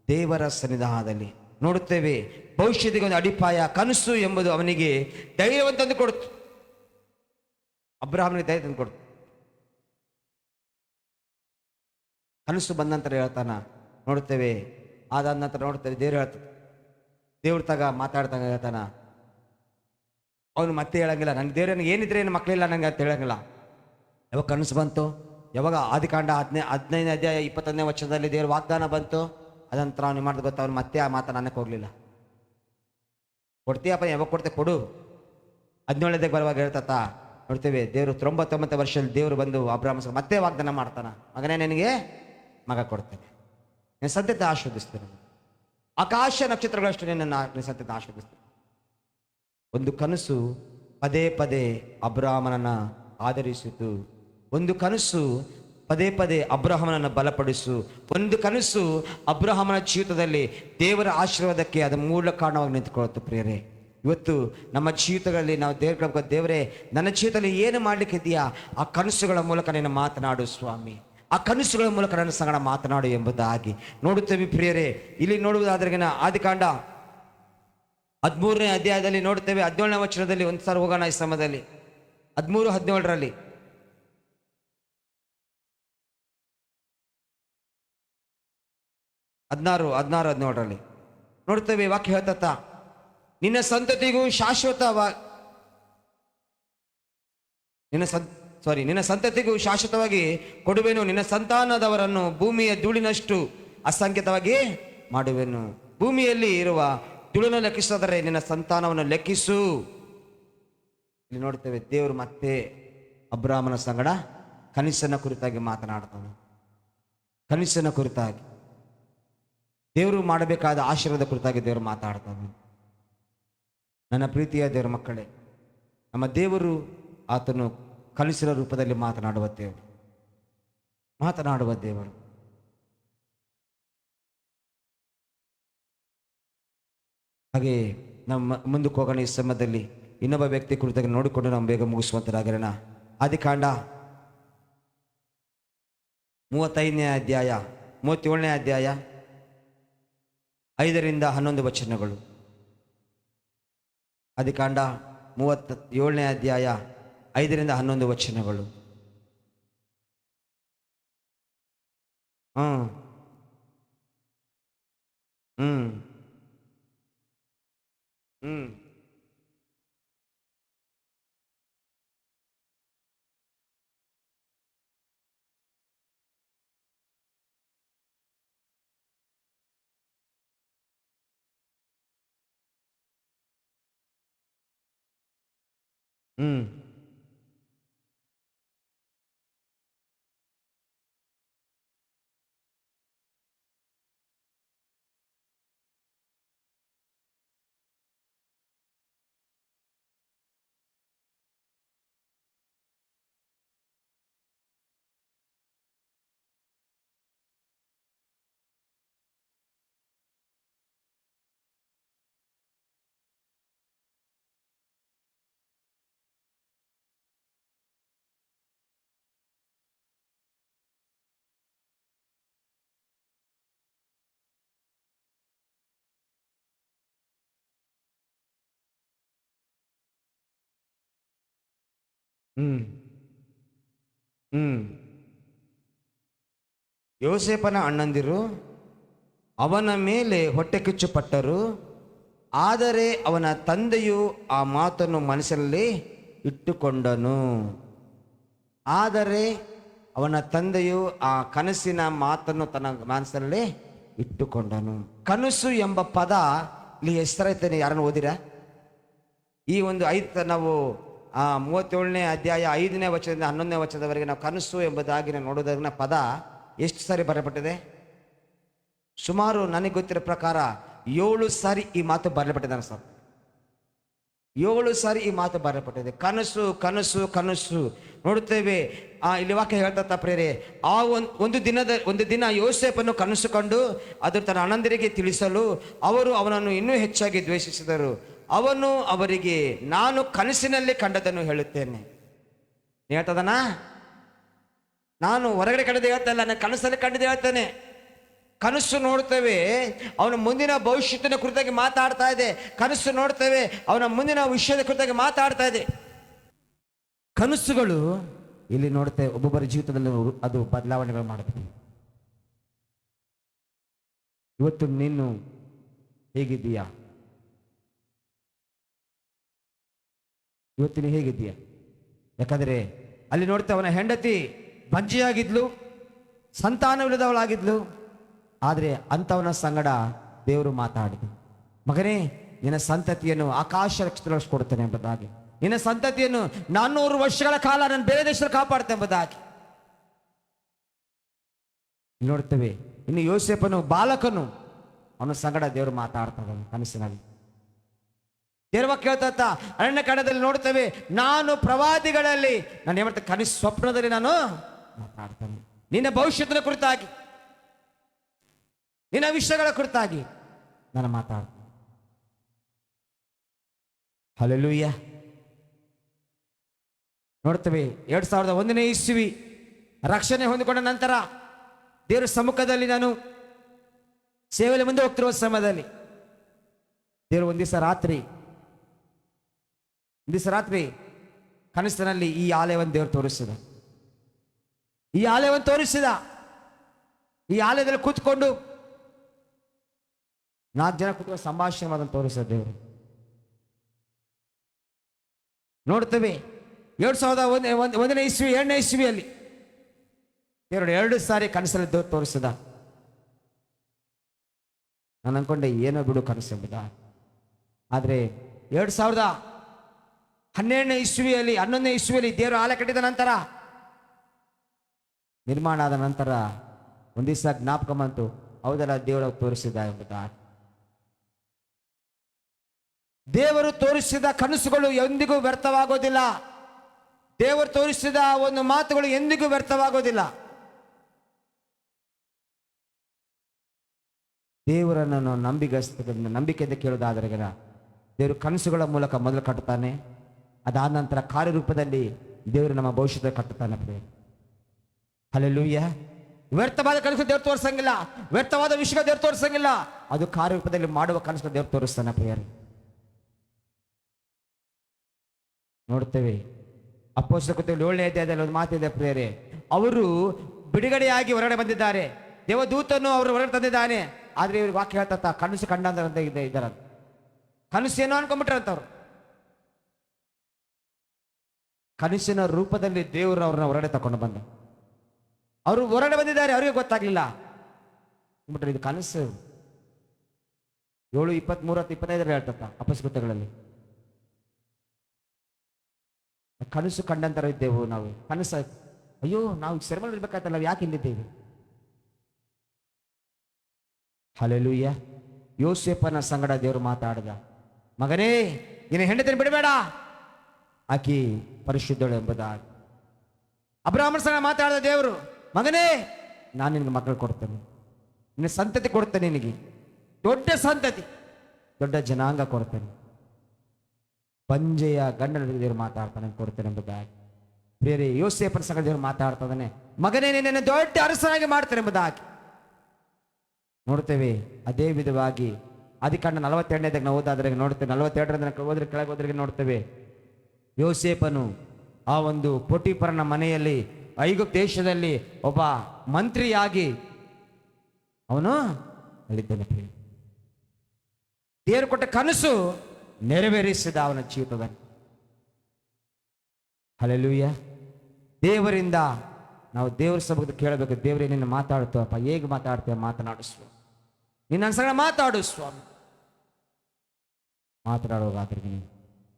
ದೇವರ ಸನ್ನಿಧಾನದಲ್ಲಿ ನೋಡುತ್ತೇವೆ ಭವಿಷ್ಯದಿಗೆ ಒಂದು ಅಡಿಪಾಯ. ಕನಸು ಎಂಬುದು ಅವನಿಗೆ ಧೈರ್ಯವನ್ನು ತಂದು ಕೊಡ್ತು. ಅಬ್ರಹಾಮನಿಗೆ ಧೈರ್ಯ ತಂದು ಕೊಡ್ತು. ಕನಸು ಬಂದ ನಂತರ ಹೇಳ್ತಾನ, ನೋಡುತ್ತೇವೆ. ಆದ ನಂತರ ನೋಡ್ತೇವೆ ದೇವ್ರ ತಗ ಮಾತಾಡ್ತಾಗ ಹೇಳ್ತಾನ, ಅವನು ಮತ್ತೆ ಹೇಳಂಗಿಲ್ಲ, ನನಗೆ ದೇವ್ರನಿಗೆ ಏನಿದ್ರೆ ಏನು ಮಕ್ಕಳಿಲ್ಲ ನಂಗೆ ಅಂತ ಹೇಳಂಗಿಲ್ಲ. ಯಾವಾಗ ಕನಸು ಬಂತು? ಯಾವಾಗ ಆದಿಕಾಂಡ 15ನೇ ಅಧ್ಯಾಯ 21ನೇ ವಚನದಲ್ಲಿ ದೇವ್ರ ವಾಗ್ದಾನ ಬಂತು. ಅದಂತರ ಅವ್ನು ಮಾಡಿದ ಗೊತ್ತ, ಅವ್ನು ಮತ್ತೆ ಆ ಮಾತು ನನಗೆ ಹೋಗ್ಲಿಲ್ಲ. ಕೊಡ್ತೀಯಪ್ಪ, ಯಾವಾಗ ಕೊಡ್ತೆ ಕೊಡು. 17ನೇದಾಗೆ ಬರುವಾಗ ಹೇಳ್ತಾತ ನೋಡ್ತೇವೆ, ದೇವರು 99 ವರ್ಷದಲ್ಲಿ ದೇವರು ಬಂದು ಅಬ್ರಹಾಮ ಮತ್ತೆ ವಾಗ್ದಾನ ಮಾಡ್ತಾನ, ಮಗನೇ ನಿನಗೆ ಮಗ ಕೊಡ್ತೇನೆ, ನೀನು ಸಂತತಿ ಆಶೀರ್ವದಿಸ್ತೇನೆ, ಆಕಾಶ ನಕ್ಷತ್ರಗಳಷ್ಟು ನಿನ್ನ ಸಂತತಿ ಆಶೀರ್ವದಿಸ್ತೇನೆ. ಒಂದು ಕನಸು ಪದೇ ಪದೇ ಅಬ್ರಹಾಮನನ್ನ ಆಧರಿಸಿತು. ಒಂದು ಕನಸು ಪದೇ ಪದೇ ಅಬ್ರಹಾಮನನ್ನು ಬಲಪಡಿಸು. ಒಂದು ಕನಸು ಅಬ್ರಹಾಮನ ಜೀವಿತದಲ್ಲಿ ದೇವರ ಆಶೀರ್ವಾದಕ್ಕೆ ಅದು ಮೂಲ ಕಾರಣವಾಗಿ ನಿಂತುಕೊಳ್ಳುತ್ತೆ. ಪ್ರಿಯರೇ, ಇವತ್ತು ನಮ್ಮ ಜೀವಿತಗಳಲ್ಲಿ ನಾವು ದೇವರೇ ನನ್ನ ಜೀವಿತದಲ್ಲಿ ಏನು ಮಾಡಲಿಕ್ಕಿದೆಯಾ, ಆ ಕನಸುಗಳ ಮೂಲಕ ನೀನು ಮಾತನಾಡು ಸ್ವಾಮಿ, ಆ ಕನಸುಗಳ ಮೂಲಕ ನನ್ನ ಸಂಗಡ ಮಾತನಾಡು ಎಂಬುದಾಗಿ ನೋಡುತ್ತೇವೆ. ಪ್ರಿಯರೇ, ಇಲ್ಲಿ ನೋಡುವುದಾದ್ರೆ ಆದಿಕಾಂಡ 13ನೇ ಅಧ್ಯಾಯದಲ್ಲಿ ನೋಡುತ್ತೇವೆ, 17ನೇ ವಚನದಲ್ಲಿ ಒಂದು ಸಾರಿ ಹೋಗೋಣ. ಈ ಸಮಯದಲ್ಲಿ 13:17 16-17 ನೋಡ್ತೇವೆ. ವಾಕ್ಯ ಹೇಳ್ತತ್ತ, ನಿನ್ನ ಸಂತತಿಗೂ ನಿನ್ನ ಸಂತತಿಗೂ ಶಾಶ್ವತವಾಗಿ ಕೊಡುವೆನು, ನಿನ್ನ ಸಂತಾನದವರನ್ನು ಭೂಮಿಯ ಧೂಳಿನಷ್ಟು ಅಸಂಖ್ಯತವಾಗಿ ಮಾಡುವೆನು. ಭೂಮಿಯಲ್ಲಿ ಇರುವ ಧೂಳನ್ನು ಲೆಕ್ಕಿಸಿದರೆ ನಿನ್ನ ಸಂತಾನವನ್ನು ಲೆಕ್ಕಿಸು. ಇಲ್ಲಿ ನೋಡ್ತೇವೆ ದೇವರು ಮತ್ತೆ ಅಬ್ರಾಹ್ಮನ ಸಂಗಡ ಕನಸಿನ ಕುರಿತಾಗಿ ಮಾತನಾಡ್ತಾನೆ. ಕನಸಿನ ಕುರಿತಾಗಿ ದೇವರು ಮಾಡಬೇಕಾದ ಆಶೀರ್ವಾದ ಕುರಿತಾಗಿ ದೇವರು ಮಾತಾಡ್ತಾನೆ. ನನ್ನ ಪ್ರೀತಿಯ ದೇವರ ಮಕ್ಕಳೇ, ನಮ್ಮ ದೇವರು ಆತನು ಕನಸಿನ ರೂಪದಲ್ಲಿ ಮಾತನಾಡುವ ದೇವರು. ಹಾಗೆ ನಮ್ಮ ಮುಂದಕ್ಕೆ ಹೋಗೋಣ. ಈ ಸಮಯದಲ್ಲಿ ಇನ್ನೊಬ್ಬ ವ್ಯಕ್ತಿ ಕುರಿತಾಗಿ ನೋಡಿಕೊಂಡು ನಾವು ಬೇಗ ಮುಗಿಸುವಂತರಾಗಿರೋಣ. ಆದಿಕಾಂಡ 35ನೇ ಅಧ್ಯಾಯ 37ನೇ ಅಧ್ಯಾಯ 5-11 ವಚನಗಳು. ಆದಿಕಾಂಡ 37ನೇ ಅಧ್ಯಾಯ 5-11 ವಚನಗಳು. ಹ್ಮ್ ಹ್ಮ್ ಹ್ಮ್ ಹ್ಮ್ ಹ್ಮ್ ಹ್ಮ್ ಯೋಸೇಫನ ಅಣ್ಣಂದಿರು ಅವನ ಮೇಲೆ ಹೊಟ್ಟೆ ಕಿಚ್ಚು ಪಟ್ಟರು. ಆದರೆ ಅವನ ತಂದೆಯು ಆ ಮಾತನ್ನು ಮನಸ್ಸಲ್ಲಿ ಇಟ್ಟುಕೊಂಡನು. ಆದರೆ ಅವನ ತಂದೆಯು ಆ ಕನಸಿನ ಮಾತನ್ನು ತನ್ನ ಮನಸ್ಸಲ್ಲಿ ಇಟ್ಟುಕೊಂಡನು. ಕನಸು ಎಂಬ ಪದ ಇಲ್ಲಿ ಹೆಸರೈತೇನೆ, ಯಾರನ್ನು ಓದಿರಾ? ಈ ಒಂದು ನಾವು 37ನೇ ಅಧ್ಯಾಯ 5ನೇ ವಚನದಿಂದ 11ನೇ ವಚನದವರೆಗೆ ನಾವು ಕನಸು ಎಂಬುದಾಗಿ ನಾವು ನೋಡೋದನ್ನ ಪದ ಎಷ್ಟು ಸಾರಿ ಬರೆಯಲ್ಪಟ್ಟಿದೆ? ಸುಮಾರು ನನಗೆ ಗೊತ್ತಿರೋ ಪ್ರಕಾರ 7 ಸಾರಿ ಈ ಮಾತು ಬರೆಯಲ್ಪಟ್ಟಿದೆ ಸರ್. 7 ಸಾರಿ ಈ ಮಾತು ಬರೆಯಲ್ಪಟ್ಟಿದೆ. ಕನಸು ಕನಸು ಕನಸು ನೋಡುತ್ತೇವೆ. ಇಲ್ಲಿ ವಾಕ್ಯ ಹೇಳ್ತಾ ಪ್ರೇರೆ, ಆ ಒಂದು ದಿನ ಯೋಸೇಫನ್ನು ಕನಸು ಕಂಡು ಅದು ತನ್ನ ಅಣ್ಣಂದಿರಿಗೆ ತಿಳಿಸಲು ಅವರು ಅವನನ್ನು ಇನ್ನೂ ಹೆಚ್ಚಾಗಿ ದ್ವೇಷಿಸಿದರು. ಅವನು ಅವರಿಗೆ, ನಾನು ಕನಸಿನಲ್ಲಿ ಕಂಡದನ್ನು ಹೇಳುತ್ತೇನೆ. ಹೇಳ್ತದನ, ನಾನು ಹೊರಗಡೆ ಕಂಡದ್ದು ಹೇಳ್ತಾ ಇಲ್ಲ, ನಾನು ಕನಸಲ್ಲಿ ಕಂಡದ್ದು ಹೇಳ್ತೇನೆ. ಕನಸು ನೋಡ್ತೇವೆ, ಅವನ ಮುಂದಿನ ಭವಿಷ್ಯತ್ತಿನ ಕುರಿತಾಗಿ ಮಾತಾಡ್ತಾ ಇದೆ. ಕನಸು ನೋಡ್ತೇವೆ, ಅವನ ಮುಂದಿನ ವಿಷಯದ ಕುರಿತಾಗಿ ಮಾತಾಡ್ತಾ ಇದೆ. ಕನಸುಗಳು ಇಲ್ಲಿ ನೋಡ್ತೇವೆ, ಒಬ್ಬೊಬ್ಬರ ಜೀವಿತದಲ್ಲಿ ಅದು ಬದಲಾವಣೆಗಳು ಮಾಡಬೇಕು. ಇವತ್ತು ನೀನು ಹೇಗಿದ್ದೀಯಾ? ಇವತ್ತು ನೀನು ಹೇಗಿದ್ದೀಯಾ? ಯಾಕಂದ್ರೆ ಅಲ್ಲಿ ನೋಡ್ತೇವೆ, ಅವನ ಹೆಂಡತಿ ಬಂಜಿಯಾಗಿದ್ಲು, ಸಂತಾನವಿಲ್ಲದವಳಾಗಿದ್ಲು. ಆದರೆ ಅಂಥವನ ಸಂಗಡ ದೇವರು ಮಾತಾಡಿದ್ರು, ಮಗನೇ ನಿನ್ನ ಸಂತತಿಯನ್ನು ಆಕಾಶ ರಕ್ಷಿಸಿಕೊಡ್ತೇನೆ ಎಂಬುದಾಗಿ, ನಿನ್ನ ಸಂತತಿಯನ್ನು 400 ವರ್ಷಗಳ ಕಾಲ ನಾನು ಬೇರೆ ದೇಶದಲ್ಲಿ ಕಾಪಾಡ್ತೇನೆ ಎಂಬುದಾಗಿ ನೋಡ್ತೇವೆ. ಇನ್ನು ಯೋಸೇಫನು ಬಾಲಕನು, ಅವನ ಸಂಗಡ ದೇವರು ಮಾತಾಡ್ತಾನೆ ಕನಸಿನಲ್ಲಿ. ದೇವ ಕೇಳ್ತಾ ಅರಣ್ಯ ಕಾಂಡದಲ್ಲಿ ನೋಡ್ತೇವೆ, ನಾನು ಪ್ರವಾದಿಗಳಲ್ಲಿ ನಾನು ಏನ್ ಮಾಡ್ತೇನೆ, ಕನಸು ಸ್ವಪ್ನದಲ್ಲಿ ನಾನು ಮಾತಾಡ್ತೇನೆ. ನಿನ್ನ ಭವಿಷ್ಯದ ಕುರಿತಾಗಿ, ನಿನ್ನ ವಿಷಯಗಳ ಕುರಿತಾಗಿ ನಾನು ಮಾತಾಡ್ತೇನೆ. ಹಲ್ಲೆಲೂಯ. ನೋಡ್ತೇವೆ 2001ನೇ ಇಸ್ವಿ ರಕ್ಷಣೆ ಹೊಂದಿಕೊಂಡ ನಂತರ ದೇವರ ಸಮ್ಮುಖದಲ್ಲಿ ನಾನು ಸೇವೆಯಲ್ಲಿ ಮುಂದೆ ಹೋಗ್ತಿರುವ ಸಮಯದಲ್ಲಿ ದೇವರು ಒಂದ್ ದಿವಸ ರಾತ್ರಿ ಕನಸಿನಲ್ಲಿ ಈ ಆಲಯವನ್ನು ದೇವರು ತೋರಿಸಿದ. ಈ ಆಲಯವನ್ನು ತೋರಿಸಿದ. ಈ ಆಲಯದಲ್ಲಿ ಕೂತ್ಕೊಂಡು 4 ಜನ ಕೂತ್ಕೊಂಡು ಸಂಭಾಷಣೆ ಮಾಡೋದನ್ನು ತೋರಿಸಿದ ದೇವರು. ನೋಡ್ತೇವೆ 2001ನೇ ಇಸ್ವಿ 2ನೇ ಇಸ್ವಿಯಲ್ಲಿ ದೇವರು 2 ಸಾರಿ ಕನಸಲ್ಲಿ ದೇವರು ತೋರಿಸಿದ. ನಾನು ಅನ್ಕೊಂಡೆ ಏನೋ ಬಿಡು ಕನಸು ಎಂಬುದ. ಆದರೆ 2012ನೇ ಇಸ್ವಿಯಲ್ಲಿ 11ನೇ ಇಸ್ವಿಯಲ್ಲಿ ದೇವರು ಆಲಯ ಕಟ್ಟಿದ ನಂತರ, ನಿರ್ಮಾಣ ಆದ ನಂತರ ಒಂದು ದಿವಸ ಜ್ಞಾಪಕ ಬಂತು, ಹೌದಲ್ಲ ದೇವರು ತೋರಿಸಿದ ಎಂಬುದ. ದೇವರು ತೋರಿಸಿದ ಕನಸುಗಳು ಎಂದಿಗೂ ವ್ಯರ್ಥವಾಗೋದಿಲ್ಲ. ದೇವರು ತೋರಿಸಿದ ಒಂದು ಮಾತುಗಳು ಎಂದಿಗೂ ವ್ಯರ್ಥವಾಗೋದಿಲ್ಲ. ದೇವರನ್ನು ನಂಬಿಕೆಯಿಂದ ಕೇಳೋದಾದರೆ ದೇವರು ಕನಸುಗಳ ಮೂಲಕ ಮೊದಲು ಕಟ್ಟುತ್ತಾನೆ. ಅದಾದ ನಂತರ ಕಾರ್ಯರೂಪದಲ್ಲಿ ದೇವರು ನಮ್ಮ ಭವಿಷ್ಯದ ಕಟ್ಟುತ್ತಾನೆ. ಹಲ್ಲೆಲೂಯ. ವ್ಯರ್ಥವಾದ ಕನಸು ದೇವರು ತೋರಿಸಂಗಿಲ್ಲ, ವ್ಯರ್ಥವಾದ ವಿಷಯ ದೇವರು ತೋರಿಸಂಗಿಲ್ಲ. ಅದು ಕಾರ್ಯರೂಪದಲ್ಲಿ ಮಾಡುವ ಕನಸು ದೇವರು ತೋರಿಸ್ತಾನೆ ಪ್ರಿಯರೇ. ನೋಡ್ತೇವೆ ಅಪೊಸ್ತಲರ ಕೃತ್ಯಗಳು 7ನೇ ಅಧ್ಯಾಯದಲ್ಲಿ ಒಂದು ಮಾತಿದೆ ಪ್ರಿಯರೇ, ಅವರು ಬಿಡುಗಡೆಯಾಗಿ ಹೊರಗಡೆ ಬಂದಿದ್ದಾರೆ, ದೇವದೂತನು ಅವರು ಹೊರಗಡೆ ತಂದಿದ್ದಾನೆ. ಆದ್ರೆ ಇವ್ರು ವಾಕ್ಯ ಹೇಳ್ತಾ ಕನಸು ಕಂಡಂತ ಇದ್ದಾರ, ಕನಸು ಏನೋ ಅನ್ಕೊಂಡ್ಬಿಟ್ರಂತವ್ರು. ಕನಸಿನ ರೂಪದಲ್ಲಿ ದೇವರು ಅವ್ರನ್ನ ಹೊರಗಡೆ ತಕೊಂಡು ಬಂದ. ಅವರು ಹೊರಗಡೆ ಬಂದಿದ್ದಾರೆ, ಅವರಿಗೆ ಗೊತ್ತಾಗ್ಲಿಲ್ಲ. ಇದು ಕನಸು 7:23-25 ಹೇಳ್ತತ್ತ ಅಪೊಸ್ತಲರ ಕೃತ್ಯಗಳಲ್ಲಿ. ಕನಸು ಕಂಡಂತರ ಇದ್ದೆವು ನಾವು. ಕನಸು, ಅಯ್ಯೋ ನಾವು ಸೆರೆಮನೆ ಇರ್ಬೇಕಾಯ್ತಲ್ಲ, ನಾವು ಯಾಕೆ ಇಲ್ಲಿದ್ದೇವೆ? ಹಲ್ಲೆಲೂಯ. ಯೋಸೇಫನ ಸಂಗಡ ದೇವರು ಮಾತಾಡಿದ, ಮಗನೇ ನಿನ್ನ ಹೆಂಡತಿಯನ್ನು ಬಿಡಬೇಡ, ಆಕಿ ಪರಿಶುದ್ಧಳು ಎಂಬುದಾಗಿ. ಅಬ್ರಹಾಮನ ಸಂಗಡ ಮಾತಾಡಿದ ದೇವರು, ಮಗನೇ ನಾನು ನಿನಗೆ ಮಕ್ಕಳು ಕೊಡ್ತೇನೆ, ನಿನ್ನ ಸಂತತಿ ಕೊಡ್ತೇನೆ, ನಿನಗೆ ದೊಡ್ಡ ಸಂತತಿ, ದೊಡ್ಡ ಜನಾಂಗ ಕೊಡ್ತೇನೆ. ಬಂಜೆಯ ಗಂಡನ ದೇವರು ಮಾತಾಡ್ತಾನೆ, ಕೊಡ್ತೇನೆ ಎಂಬುದಾಗಿ. ಬೇರೆ ಯೋಸೇಫನ ಸಂಗಡ ದೇವರು ಮಾತಾಡ್ತಾನೆ, ಮಗನೇ ನಿನ್ನನ್ನು ದೊಡ್ಡ ಅರಸನಾಗಿ ಮಾಡ್ತೇನೆ ಎಂಬುದಾಗಿ ನೋಡ್ತೇವೆ. ಅದೇ ವಿಧವಾಗಿ ಆದಿಕಾಂಡ 42ನೇದಾಗ ನಾವು ಓದಾದ್ರೆ ನೋಡ್ತೇವೆ, 42ರಿಂದ ಹೋದ್ರೆ ಕೆಳಗೆ ಹೋದ್ರೆ ನೋಡ್ತೇವೆ, ಯೋಸೇಫನು ಆ ಒಂದು ಪೋಟಿಫರನ ಮನೆಯಲ್ಲಿ ಐಗುಪ್ತ ದೇಶದಲ್ಲಿ ಒಬ್ಬ ಮಂತ್ರಿಯಾಗಿ ಅವನು ಅಲ್ಲಿದ್ದಾನೆ. ದೇವರು ಕೊಟ್ಟ ಕನಸು ನೆರವೇರಿಸಿದ ಅವನ ಜೀವಿತದಲ್ಲಿ. ಹಲ್ಲೆಲೂಯ. ದೇವರಿಂದ ನಾವು ದೇವರ ಸಭೆಗೆ ಕೇಳಬೇಕು, ದೇವರೇ ನಿನ್ನ ಮಾತಾಡ್ತವಪ್ಪ, ಹೇಗೆ ಮಾತಾಡ್ತೇವೆ ಮಾತನಾಡು ಸ್ವಾಮಿ, ನಿನ್ನ ಸಂಗಡ ಮಾತಾಡು ಸ್ವಾಮಿ. ಮಾತನಾಡುವಾಗಾದ್ರೆ ನೀವು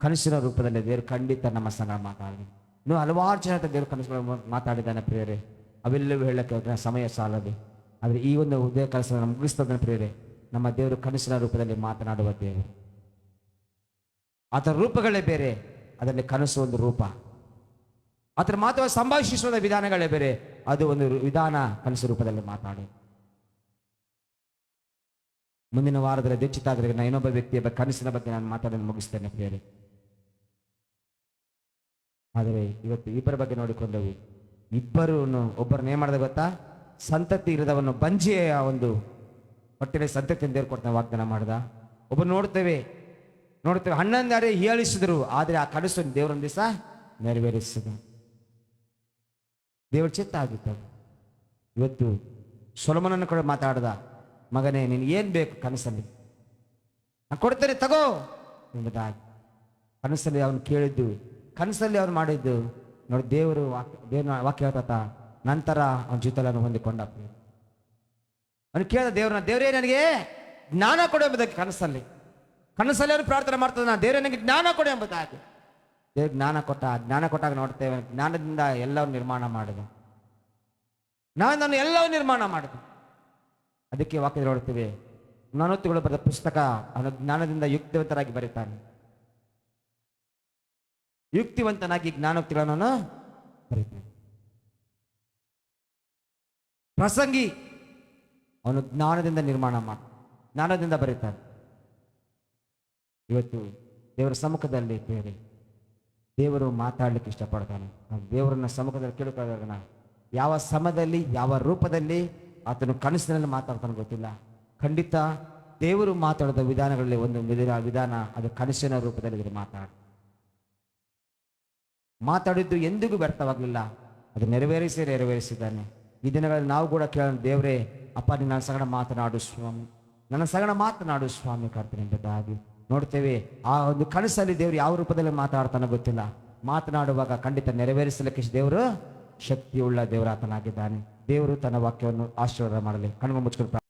ಕನಸಿನ ರೂಪದಲ್ಲಿ ದೇವರು ಖಂಡಿತ ನಮ್ಮ ಸಂಗಡ ಮಾತಾಡಿ. ನೀವು ಹಲವಾರು ಜನ ದೇವ್ರ ಕನಸುಗಳು ಮಾತಾಡಿದ್ದಾನೆ ಪ್ರಿಯರೇ, ಅವೆಲ್ಲವೂ ಹೇಳಕ್ಕೆ ಸಮಯ ಸಾಲದು. ಆದರೆ ಈ ಒಂದು ಉದಯ ಕನಸನ್ನು ಮುಗಿಸ್ತದನ್ನ ಪ್ರಿಯರೇ, ನಮ್ಮ ದೇವರು ಕನಸಿನ ರೂಪದಲ್ಲಿ ಮಾತನಾಡುವ ದೇವರು. ಆತನ ರೂಪಗಳೇ ಬೇರೆ, ಅದರಲ್ಲಿ ಕನಸು ಒಂದು ರೂಪ. ಆತರ ಮಾತು ಸಂಭಾಷಿಸುವ ವಿಧಾನಗಳೇ ಬೇರೆ, ಅದು ಒಂದು ವಿಧಾನ ಕನಸು ರೂಪದಲ್ಲಿ ಮಾತಾಡಿ. ಮುಂದಿನ ವಾರದಲ್ಲಿ ಹೆಚ್ಚಿತಾದ್ರೆ ನಾನು ಇನ್ನೊಬ್ಬ ವ್ಯಕ್ತಿಯ ಕನಸಿನ ಬಗ್ಗೆ ನಾನು ಮಾತಾಡಲು ಮುಗಿಸ್ತೇನೆ ಪ್ರಿಯರೇ. ಆದರೆ ಇವತ್ತು ಇಬ್ಬರ ಬಗ್ಗೆ ನೋಡಿಕೊಂಡವು. ಇಬ್ಬರು ಒಬ್ಬರನ್ನ ಏನ್ ಮಾಡಿದ ಗೊತ್ತಾ, ಸಂತತಿ ಇರದವನ್ನು ಬಂಜೆಯ ಒಂದು ಹೊಟ್ಟೆಲೆ ಸಂತತಿಯನ್ನು ದೇವ್ರು ಕೊಡ್ತಾನೆ ವಾಗ್ದಾನ ಮಾಡ್ದ. ಒಬ್ಬರು ನೋಡ್ತೇವೆ 11 ಹೇಳಿಸಿದ್ರು, ಆದರೆ ಆ ಕನಸು ದೇವರೊಂದು ದಿವಸ ನೆರವೇರಿಸಿದ. ದೇವ್ರ ಚಿತ್ತ ಆಗಿತ್ತು. ಇವತ್ತು ಸೊಲೊಮೋನನ್ನು ಕೂಡ ಮಾತಾಡ್ದ, ಮಗನೇ ನೀನು ಏನ್ ಬೇಕು ಕನಸಲ್ಲಿ ನಾನು ಕೊಡ್ತೇನೆ ತಗೋ ಎಂಬುದಾಗಿ. ಕನಸಲ್ಲಿ ಅವನು ಕೇಳಿದ್ದು, ಕನಸಲ್ಲಿ ಅವನು ಮಾಡಿದ್ದು ನೋಡಿ, ದೇವರು ವಾಕ್ಯ ಹೇಳ್ತಾ ನಂತರ ಅವನ ಜೀವಿತವನ್ನು ಹೊಂದಿಕೊಂಡ. ಅವನು ಕೇಳಿದ ದೇವರೇ ನನಗೆ ಜ್ಞಾನ ಕೊಡು ಎಂಬುದಕ್ಕೆ. ಕನಸಲ್ಲಿ ಅವನು ಪ್ರಾರ್ಥನೆ ಮಾಡ್ತದ, ನಾ ದೇವರೇ ನನಗೆ ಜ್ಞಾನ ಕೊಡು ಎಂಬುದಾಗಿ. ದೇವ್ರ ಜ್ಞಾನ ಕೊಟ್ಟಾಗ ನೋಡ್ತೇವೆ, ಜ್ಞಾನದಿಂದ ಎಲ್ಲವೂ ನಿರ್ಮಾಣ ಮಾಡಿದ. ನಾನು ಎಲ್ಲವೂ ನಿರ್ಮಾಣ ಮಾಡಿದೆ. ಅದಕ್ಕೆ ವಾಕ್ಯ ನೋಡ್ತೀವಿ, ಜ್ಞಾನೋಕ್ತಿಗಳು ಬರೆದ ಪುಸ್ತಕ ಅವನ ಜ್ಞಾನದಿಂದ ಯುಕ್ತಿವಂತರಾಗಿ ಬರೀತಾನೆ. ಯುಕ್ತಿವಂತನಾಗಿ ಜ್ಞಾನೋಕ್ತಿಗಳನ್ನು ಬರೀತಾನೆ. ಪ್ರಸಂಗಿ ಅವನು ಜ್ಞಾನದಿಂದ ನಿರ್ಮಾಣ ಜ್ಞಾನದಿಂದ ಬರೀತಾನೆ. ಇವತ್ತು ದೇವರ ಸಮ್ಮುಖದಲ್ಲಿ ಬೇರೆ ದೇವರು ಮಾತಾಡ್ಲಿಕ್ಕೆ ಇಷ್ಟಪಡ್ತಾನೆ. ದೇವರನ್ನ ಸಮ್ಮುಖದಲ್ಲಿ ಕೇಳಿಕೊಳ್ಳೋಣ, ಯಾವ ಸಮಯದಲ್ಲಿ ಯಾವ ರೂಪದಲ್ಲಿ ಆತನು ಕನಸಿನಲ್ಲಿ ಮಾತಾಡ್ತಾನೆ ಗೊತ್ತಿಲ್ಲ. ಖಂಡಿತ ದೇವರು ಮಾತಾಡಿದ ವಿಧಾನಗಳಲ್ಲಿ ಒಂದು ವಿಧಾನ ಅದು ಕನಸಿನ ರೂಪದಲ್ಲಿ ಮಾತಾಡಿದ್ದು ಎಂದಿಗೂ ವ್ಯರ್ಥವಾಗಲಿಲ್ಲ. ಅದು ನೆರವೇರಿಸಿದ್ದಾನೆ. ಈ ದಿನಗಳಲ್ಲಿ ನಾವು ಕೂಡ ಕೇಳೋಣ, ದೇವರೇ ಅಪ್ಪ ನನ್ನ ಸಂಗಡ ಮಾತನಾಡು ಸ್ವಾಮಿ, ನನ್ನ ಸಂಗಡ ಮಾತನಾಡು ಸ್ವಾಮಿ ಕರ್ತನೆ ಎಂಬುದಾಗಿ ನೋಡ್ತೇವೆ. ಆ ಒಂದು ಕನಸಲ್ಲಿ ದೇವರು ಯಾವ ರೂಪದಲ್ಲಿ ಮಾತಾಡ್ತಾನೋ ಗೊತ್ತಿಲ್ಲ. ಮಾತನಾಡುವಾಗ ಖಂಡಿತ ನೆರವೇರಿಸಲಿಕ್ಕೆ ದೇವರು ಶಕ್ತಿಯುಳ್ಳ ದೇವರಾತನಾಗಿದ್ದಾನೆ. ದೇವರು ತನ್ನ ವಾಕ್ಯವನ್ನು ಆಶೀರ್ವಾದ ಮಾಡಲಿ. ಕಣ್ಣು ಮುಚ್ಚಿಕೊಂಡು